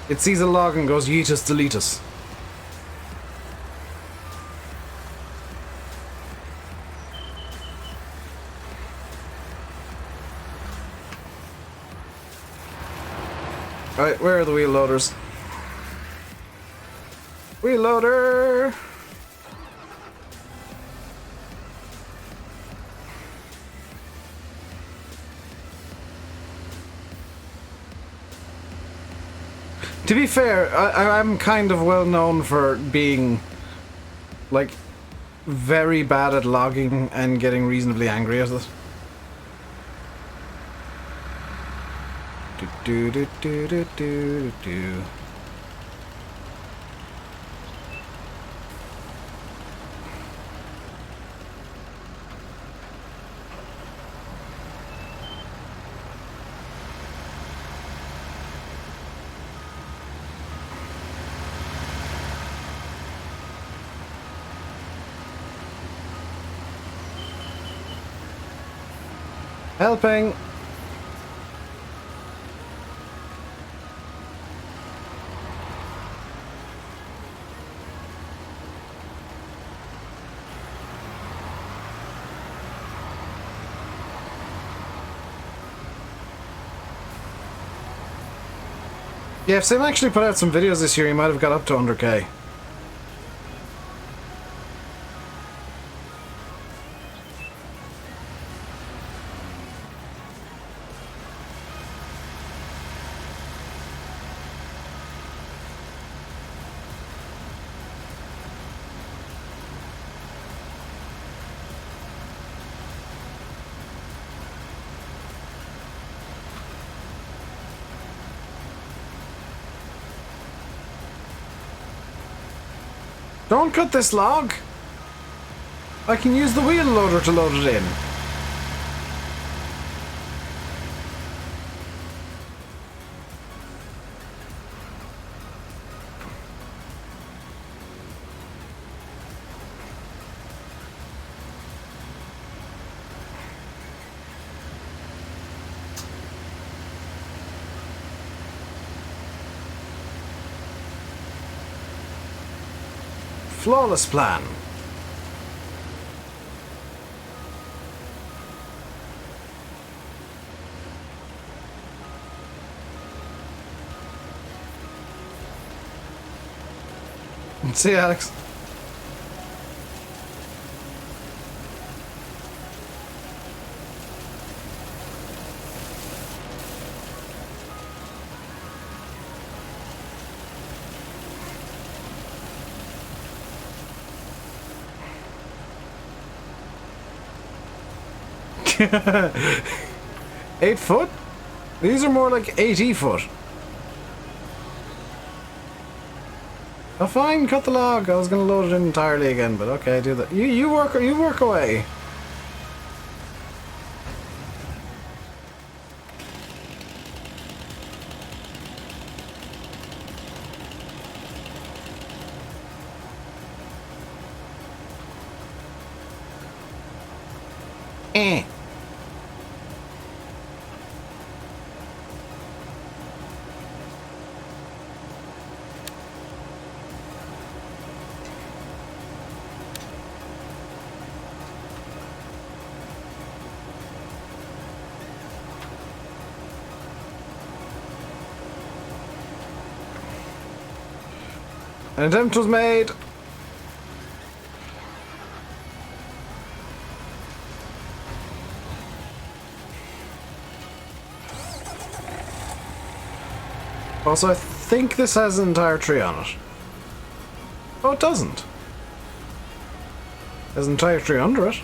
It sees a log and goes yeetus deletus. Alright, where are the wheel loaders? Wheel loader! To be fair, I'm kind of well known for being, like, very bad at logging and getting reasonably angry at it. Do do do do do do. Helping. Yeah, if Sim actually put out some videos this year, he might have got up to 100k. Don't cut this log! I can use the wheel loader to load it in. Flawless plan. See you, Alex. Eight foot? These are more like 80 foot. Oh, fine, cut the log. I was gonna load it in entirely again, but okay, do that. You work away. Eh. An attempt was made. Also, I think this has an entire tree on it. Oh, it doesn't. There's an entire tree under it.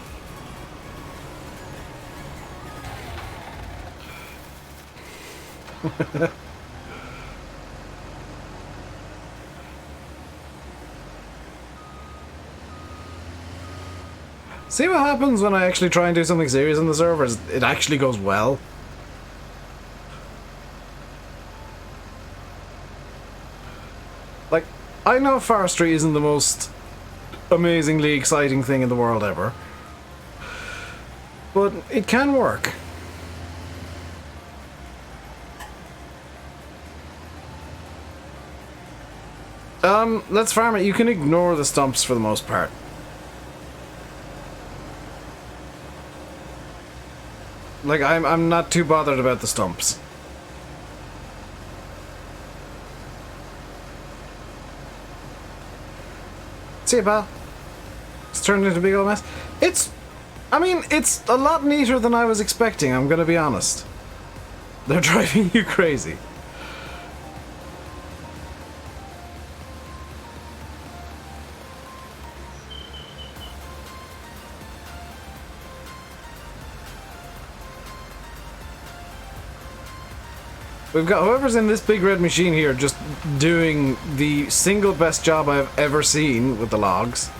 See what happens when I actually try and do something serious on the servers? It actually goes well. Like, I know forestry isn't the most amazingly exciting thing in the world ever, but it can work. Let's farm it. You can ignore the stumps for the most part. Like, I'm not too bothered about the stumps. See you, pal. It's turned into a big old mess. I mean, it's a lot neater than I was expecting, I'm gonna be honest. They're driving you crazy. We've got whoever's in this big red machine here just doing the single best job I've ever seen with the logs.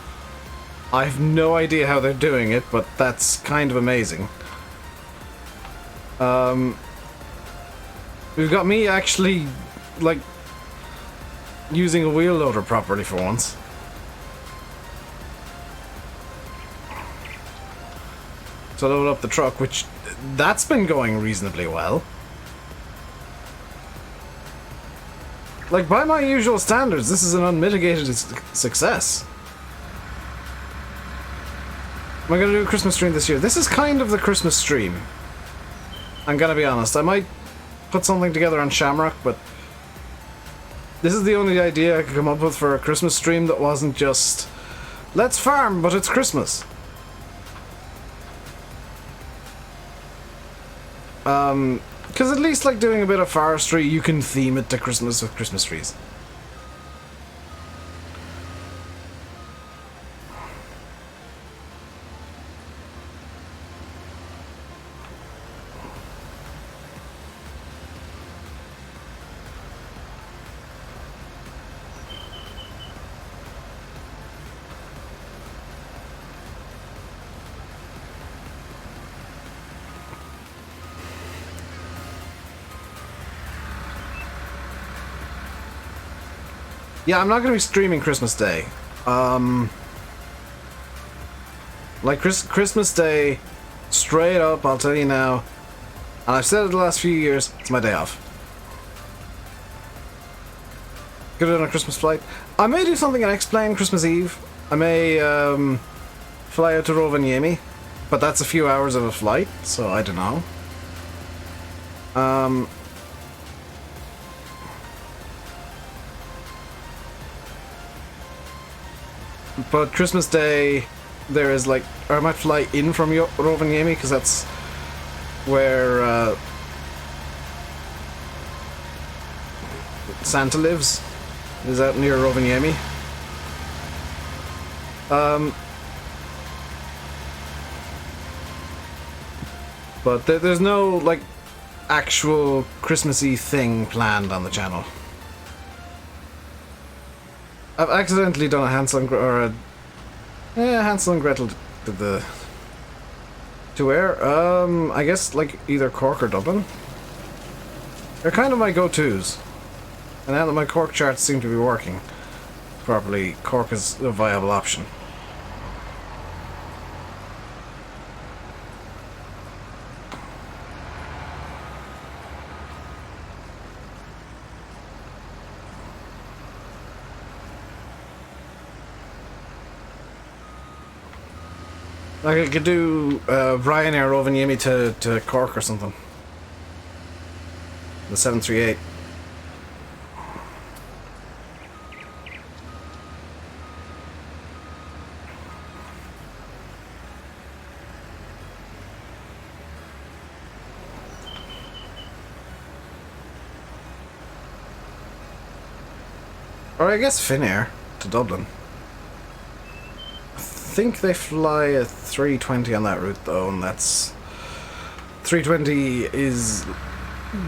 I have no idea how they're doing it, but that's kind of amazing. We've got me actually, like, using a wheel loader properly for once. To load up the truck, which, that's been going reasonably well. Like, by my usual standards, this is an unmitigated success. Am I gonna do a Christmas stream this year? This is kind of the Christmas stream. I'm gonna be honest. I might put something together on Shamrock, but this is the only idea I could come up with for a Christmas stream that wasn't just, let's farm, but it's Christmas. Because at least, like, doing a bit of forestry, you can theme it to Christmas with Christmas trees. Yeah, I'm not going to be streaming Christmas Day. Like, Christmas Day, straight up, I'll tell you now, and I've said it the last few years, it's my day off. Could do it on a Christmas flight. I may do something and explain Christmas Eve. I may, fly out to Rovaniemi, but that's a few hours of a flight, so I don't know. But Christmas Day, there is like, or I might fly in from Rovaniemi because that's where Santa lives. Is out near Rovaniemi. But there's no like actual Christmassy thing planned on the channel. I've accidentally done a Hansel and Hansel and Gretel did the... To where? I guess like either Cork or Dublin. They're kind of my go-tos. And now that my Cork charts seem to be working properly, Cork is a viable option. Like I could do Ryanair Rovaniemi to Cork or something. The 738. Or I guess Finnair to Dublin. I think they fly a 320 on that route though, and that's... 320 is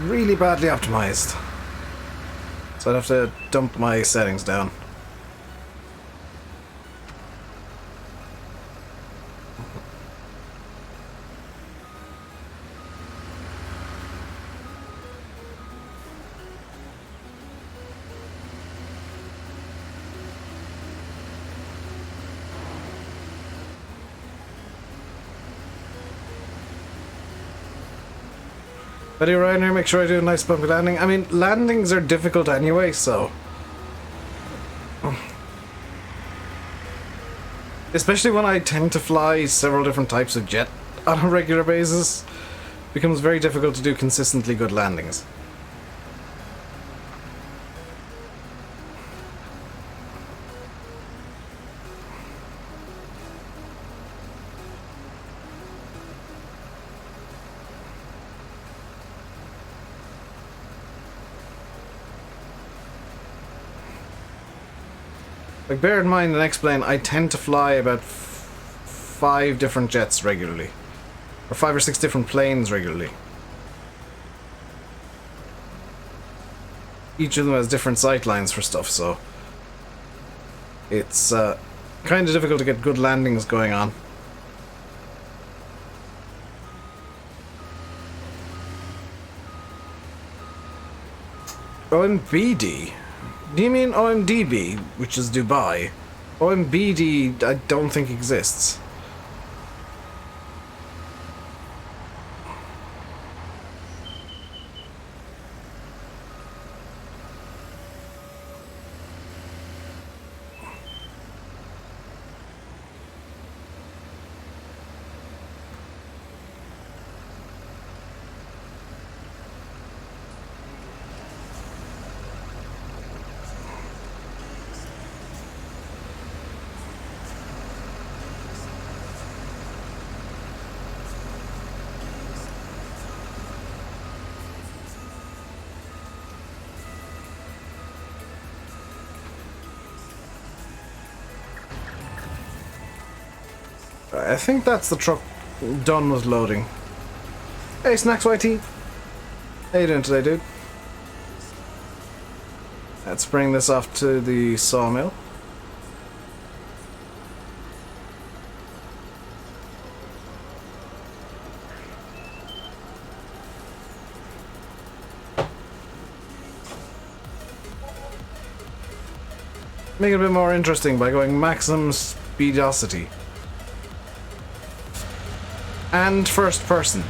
really badly optimized. So I'd have to dump my settings down. But you're right here, make sure I do a nice bumpy landing. I mean, landings are difficult anyway, so... Especially when I tend to fly several different types of jet on a regular basis, it becomes very difficult to do consistently good landings. Like, bear in mind, the next plane, I tend to fly about 5 different jets regularly. Or 5 or 6 different planes regularly. Each of them has different sight lines for stuff, so... It's kind of difficult to get good landings going on. OMBD? Do you mean OMDB, which is Dubai? OMBD I don't think exists. I think that's the truck done with loading. Hey, Snacks YT. How you doing today, dude? Let's bring this off to the sawmill. Make it a bit more interesting by going maximum speedosity. And first person.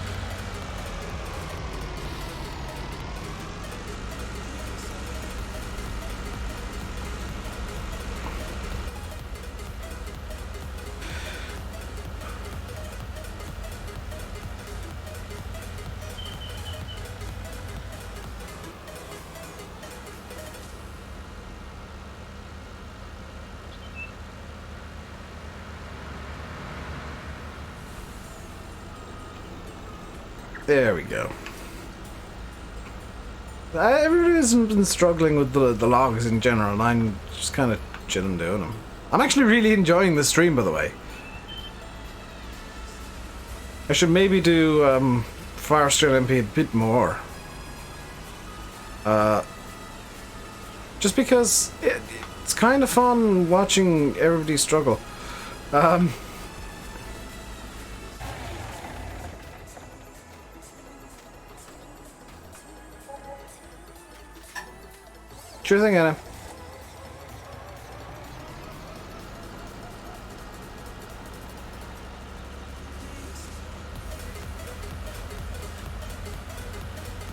There we go. Everybody's been struggling with the logs in general, and I'm just kind of chilling doing them. I'm actually really enjoying the stream, by the way. I should maybe do Forestry LMP a bit more. Just because it's kind of fun watching everybody struggle. Sure thing, Anna.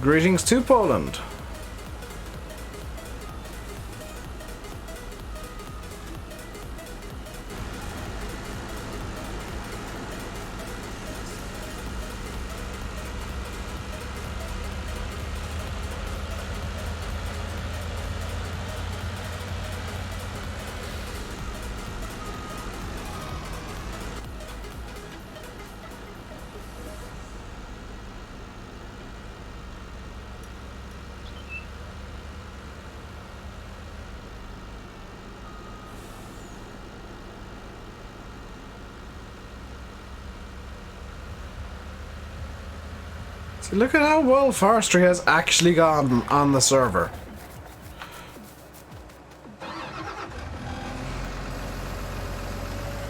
Greetings to Poland. See, look at how well forestry has actually gone on the server.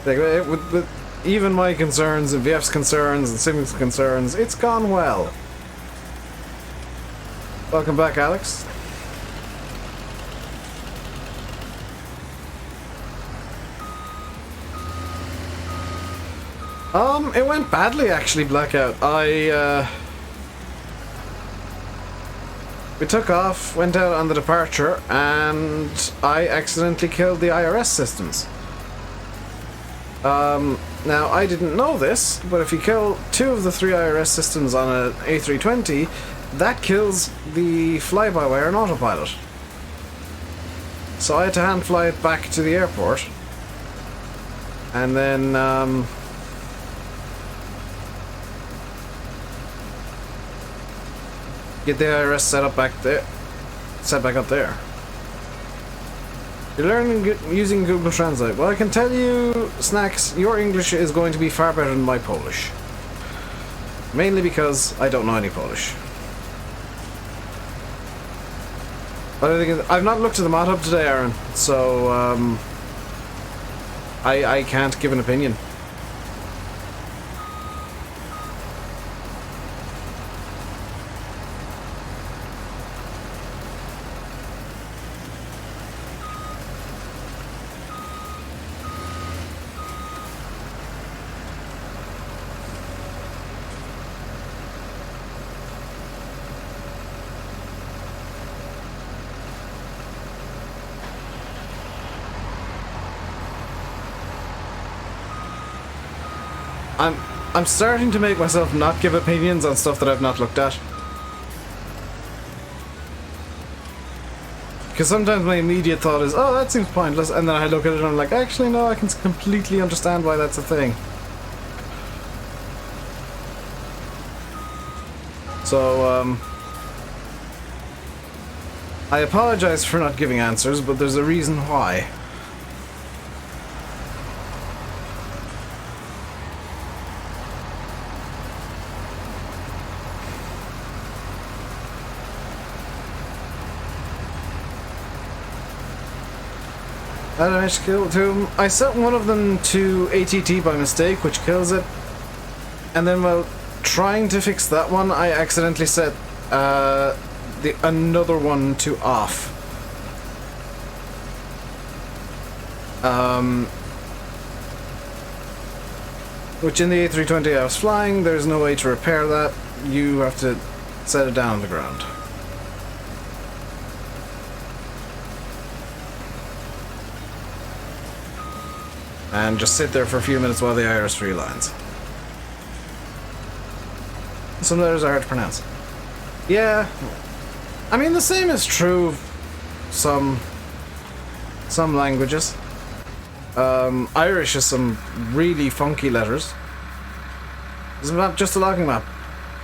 Like, with even my concerns and VF's concerns and Sim's concerns, it's gone well. Welcome back, Alex. It went badly actually, Blackout. We took off, went out on the departure, and I accidentally killed the IRS systems. Now I didn't know this, but if you kill 2 of the 3 IRS systems on an A320, that kills the fly-by-wire and autopilot. So I had to hand fly it back to the airport, and then get the IRS set up back there, set back up there. You're learning using Google Translate. Well, I can tell you, Snacks, your English is going to be far better than my Polish. Mainly because I don't know any Polish. But I've not looked at the mod hub today, Aaron, so I can't give an opinion. I'm starting to make myself not give opinions on stuff that I've not looked at. Because sometimes my immediate thought is, oh, that seems pointless, and then I look at it and I'm like, actually no, I can completely understand why that's a thing. So, I apologize for not giving answers, but there's a reason why. I managed to kill 2. I set one of them to ATT by mistake, which kills it. And then while trying to fix that one, I accidentally set another one to off. Which in the A320 I was flying, there's no way to repair that. You have to set it down on the ground. And just sit there for a few minutes while the IRS relines. Some letters are hard to pronounce. Yeah, I mean the same is true of some languages. Irish has some really funky letters. It's not just a logging map.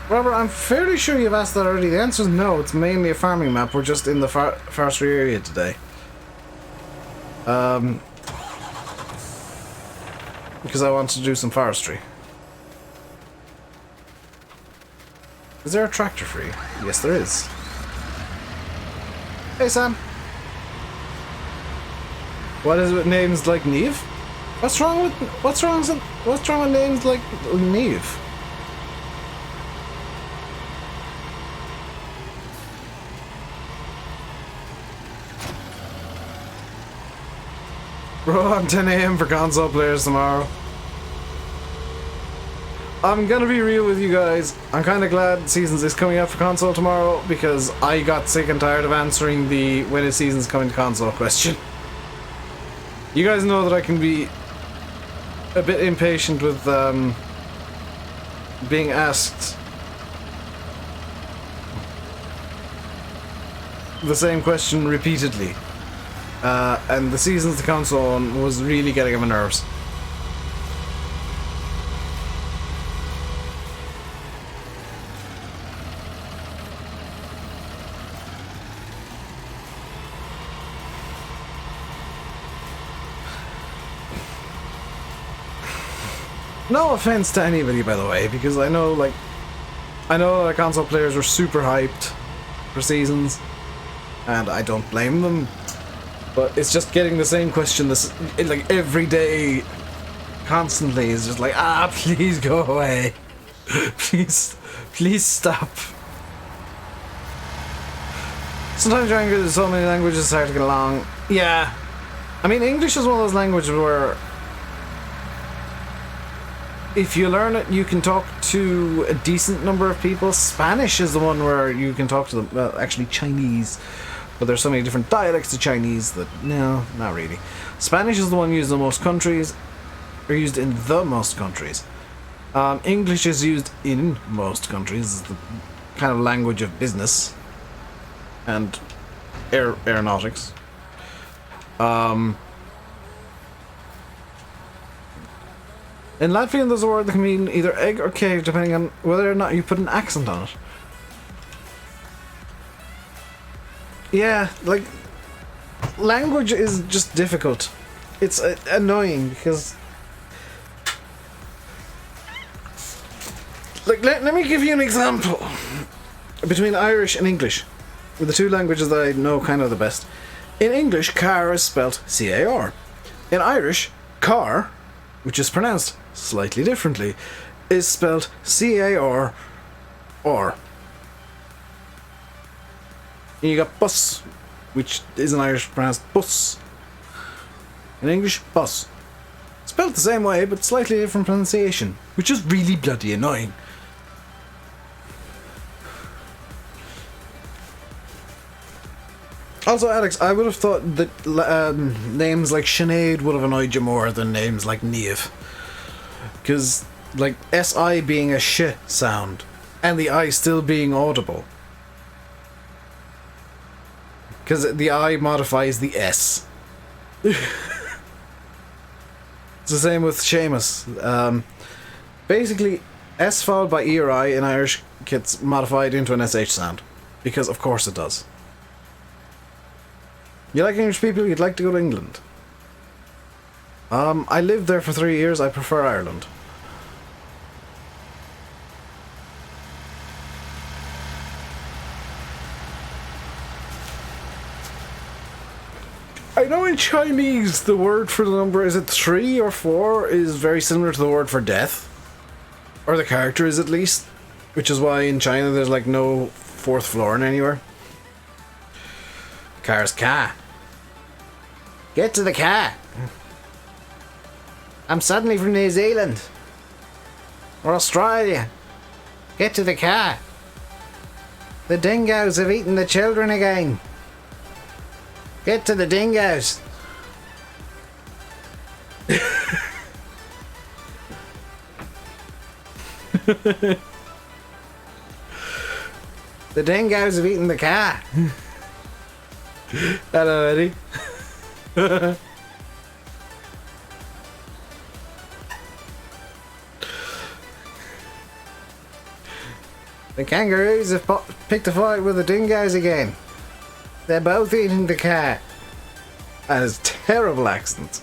Robert, I'm fairly sure you've asked that already. The answer is no, it's mainly a farming map. We're just in the forestry area today. Because I want to do some forestry. Is there a tractor free? Yes, there is. Hey, Sam. What is it with names like Neve? What's wrong with names like Neve? Bro, on 10 AM for console players tomorrow. I'm gonna be real with you guys. I'm kinda glad Seasons is coming out for console tomorrow because I got sick and tired of answering the when is Seasons coming to console question. You guys know that I can be a bit impatient with being asked the same question repeatedly. And the Seasons to console one was really getting on my nerves. No offense to anybody, by the way, because I know, like, I know that console players were super hyped for Seasons, and I don't blame them. But it's just getting the same question like every day, constantly. Is just like, please go away, please stop. Sometimes trying to so many languages it's hard to get along. Yeah, I mean English is one of those languages where if you learn it, you can talk to a decent number of people. Spanish is the one where you can talk to them. Well, actually Chinese. But there's so many different dialects of Chinese that, no, not really. Spanish is the one used in most countries, or used in the most countries. English is used in most countries. It's the kind of language of business and aeronautics. In Latvian, there's a word that can mean either egg or cave, depending on whether or not you put an accent on it. Yeah, like, language is just difficult. It's annoying because, like, let me give you an example between Irish and English, the two languages that I know kind of the best. In English, car is spelled C-A-R. In Irish, car, which is pronounced slightly differently, is spelled C-A-R-R. And you got bus, which is in Irish pronounced bus. In English, bus. Spelled the same way, but slightly different pronunciation, which is really bloody annoying. Also, Alex, I would have thought that names like Sinead would have annoyed you more than names like Niamh. Because, like, S-I being a sh sound, and the I still being audible. Because the I modifies the S. It's the same with Seamus. Basically, S followed by E or I in Irish gets modified into an SH sound. Because of course it does. You like English people, you'd like to go to England. I lived there for 3 years, I prefer Ireland. I know in Chinese the word for the number, is it 3 or 4, is very similar to the word for death. Or the character is at least. Which is why in China there's like no 4th floor in anywhere. Car's car. Get to the car. I'm suddenly from New Zealand. Or Australia. Get to the car. The dingoes have eaten the children again. Get to the dingoes. The dingoes have eaten the car. Hello, Eddie. The kangaroos have picked a fight with the dingoes again. They're both eating the car. That is terrible accent.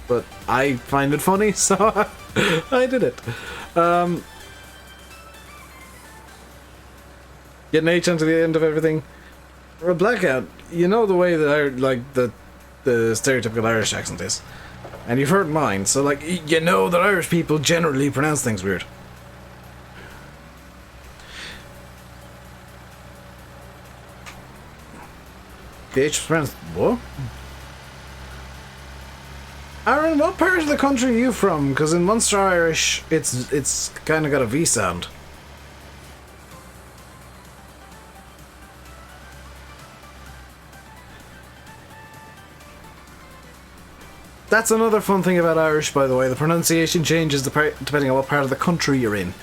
But I find it funny, so I did it. Getting H onto the end of everything. For a blackout, you know the way that the stereotypical Irish accent is. And you've heard mine, so like, you know that Irish people generally pronounce things weird. The H is pronounced what? Aaron, what part of the country are you from? Because in Munster Irish, it's kind of got a V sound. That's another fun thing about Irish, by the way. The pronunciation changes depending on what part of the country you're in.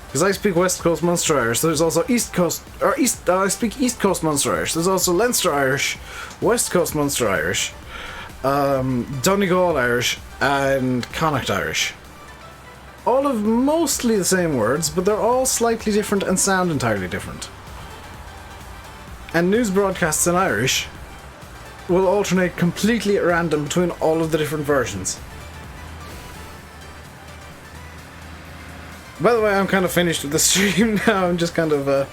Because I speak West Coast Munster Irish, there's also East Coast, I speak East Coast Munster Irish, there's also Leinster Irish, West Coast Munster Irish, Donegal Irish, and Connacht Irish. All of mostly the same words, but they're all slightly different and sound entirely different. And news broadcasts in Irish will alternate completely at random between all of the different versions. By the way, I'm kind of finished with the stream now. I'm just kind of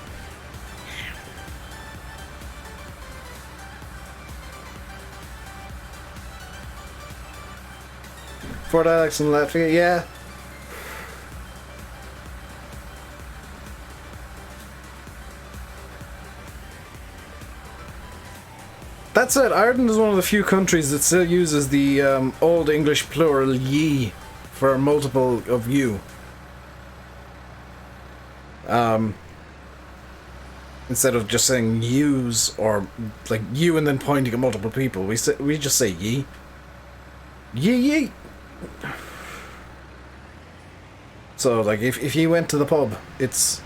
Fort Alex in Latvia, yeah. That said, Ireland is one of the few countries that still uses the Old English plural ye for a multiple of you. Instead of just saying yous or like you and then pointing at multiple people, we just say ye. Ye. So like if you went to the pub, it's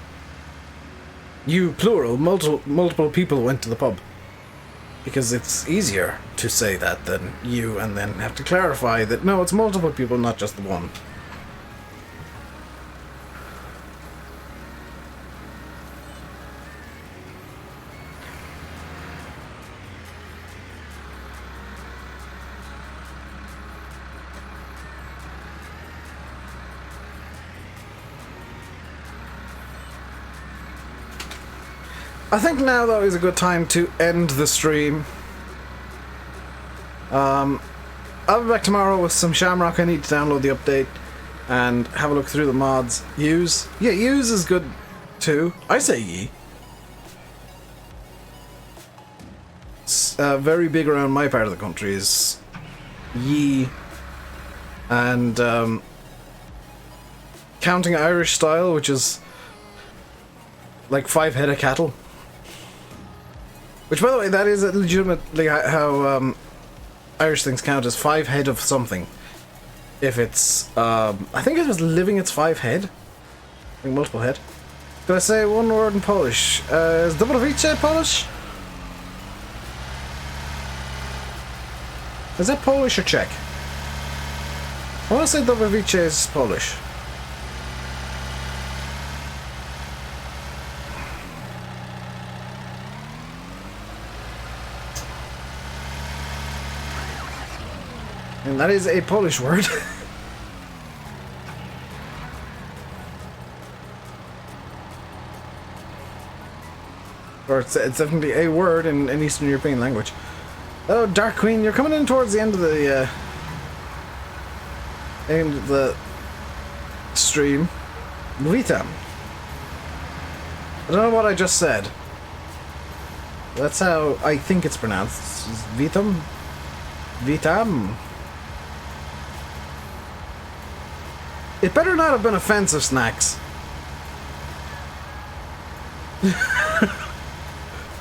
you plural, multiple people went to the pub. Because it's easier to say that than you and then have to clarify that no, it's multiple people, not just the one. I think now, though, is a good time to end the stream. I'll be back tomorrow with some Shamrock. I need to download the update and have a look through the mods. Use. Yeah, use is good, too. I say ye. It's very big around my part of the country is ye. And counting Irish style, which is like 5 head of cattle. Which, by the way, that is legitimately how Irish things count as 5 head of something. If it's, I think it was living, it's 5 head. I think multiple head. Could I say one word in Polish? Is Dobrowice Polish? Is that Polish or Czech? I want to say Dobrowice is Polish. And that is a Polish word. Or it's definitely a word in an Eastern European language. Oh, Dark Queen, you're coming in towards the end of the stream. Vitam. I don't know what I just said. That's how I think it's pronounced. Vitam? Vitam. It better not have been offensive, Snacks.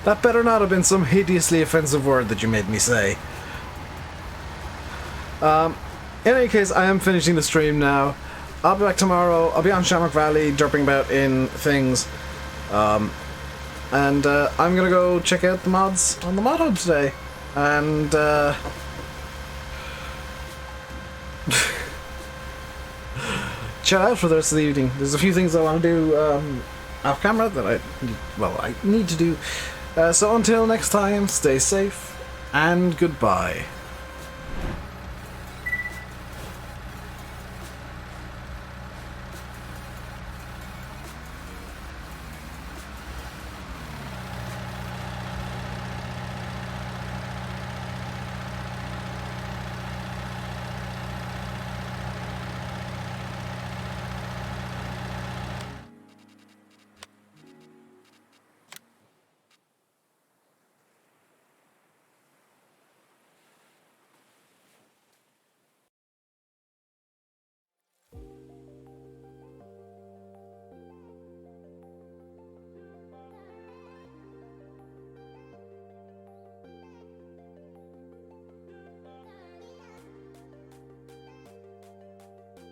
That better not have been some hideously offensive word that you made me say. In any case, I am finishing the stream now. I'll be back tomorrow. I'll be on Shamrock Valley, derping about in things. And I'm gonna go check out the mods on the Mod Hub today. And, chill out for the rest of the evening. There's a few things I want to do off camera that I need to do. So until next time, stay safe and goodbye.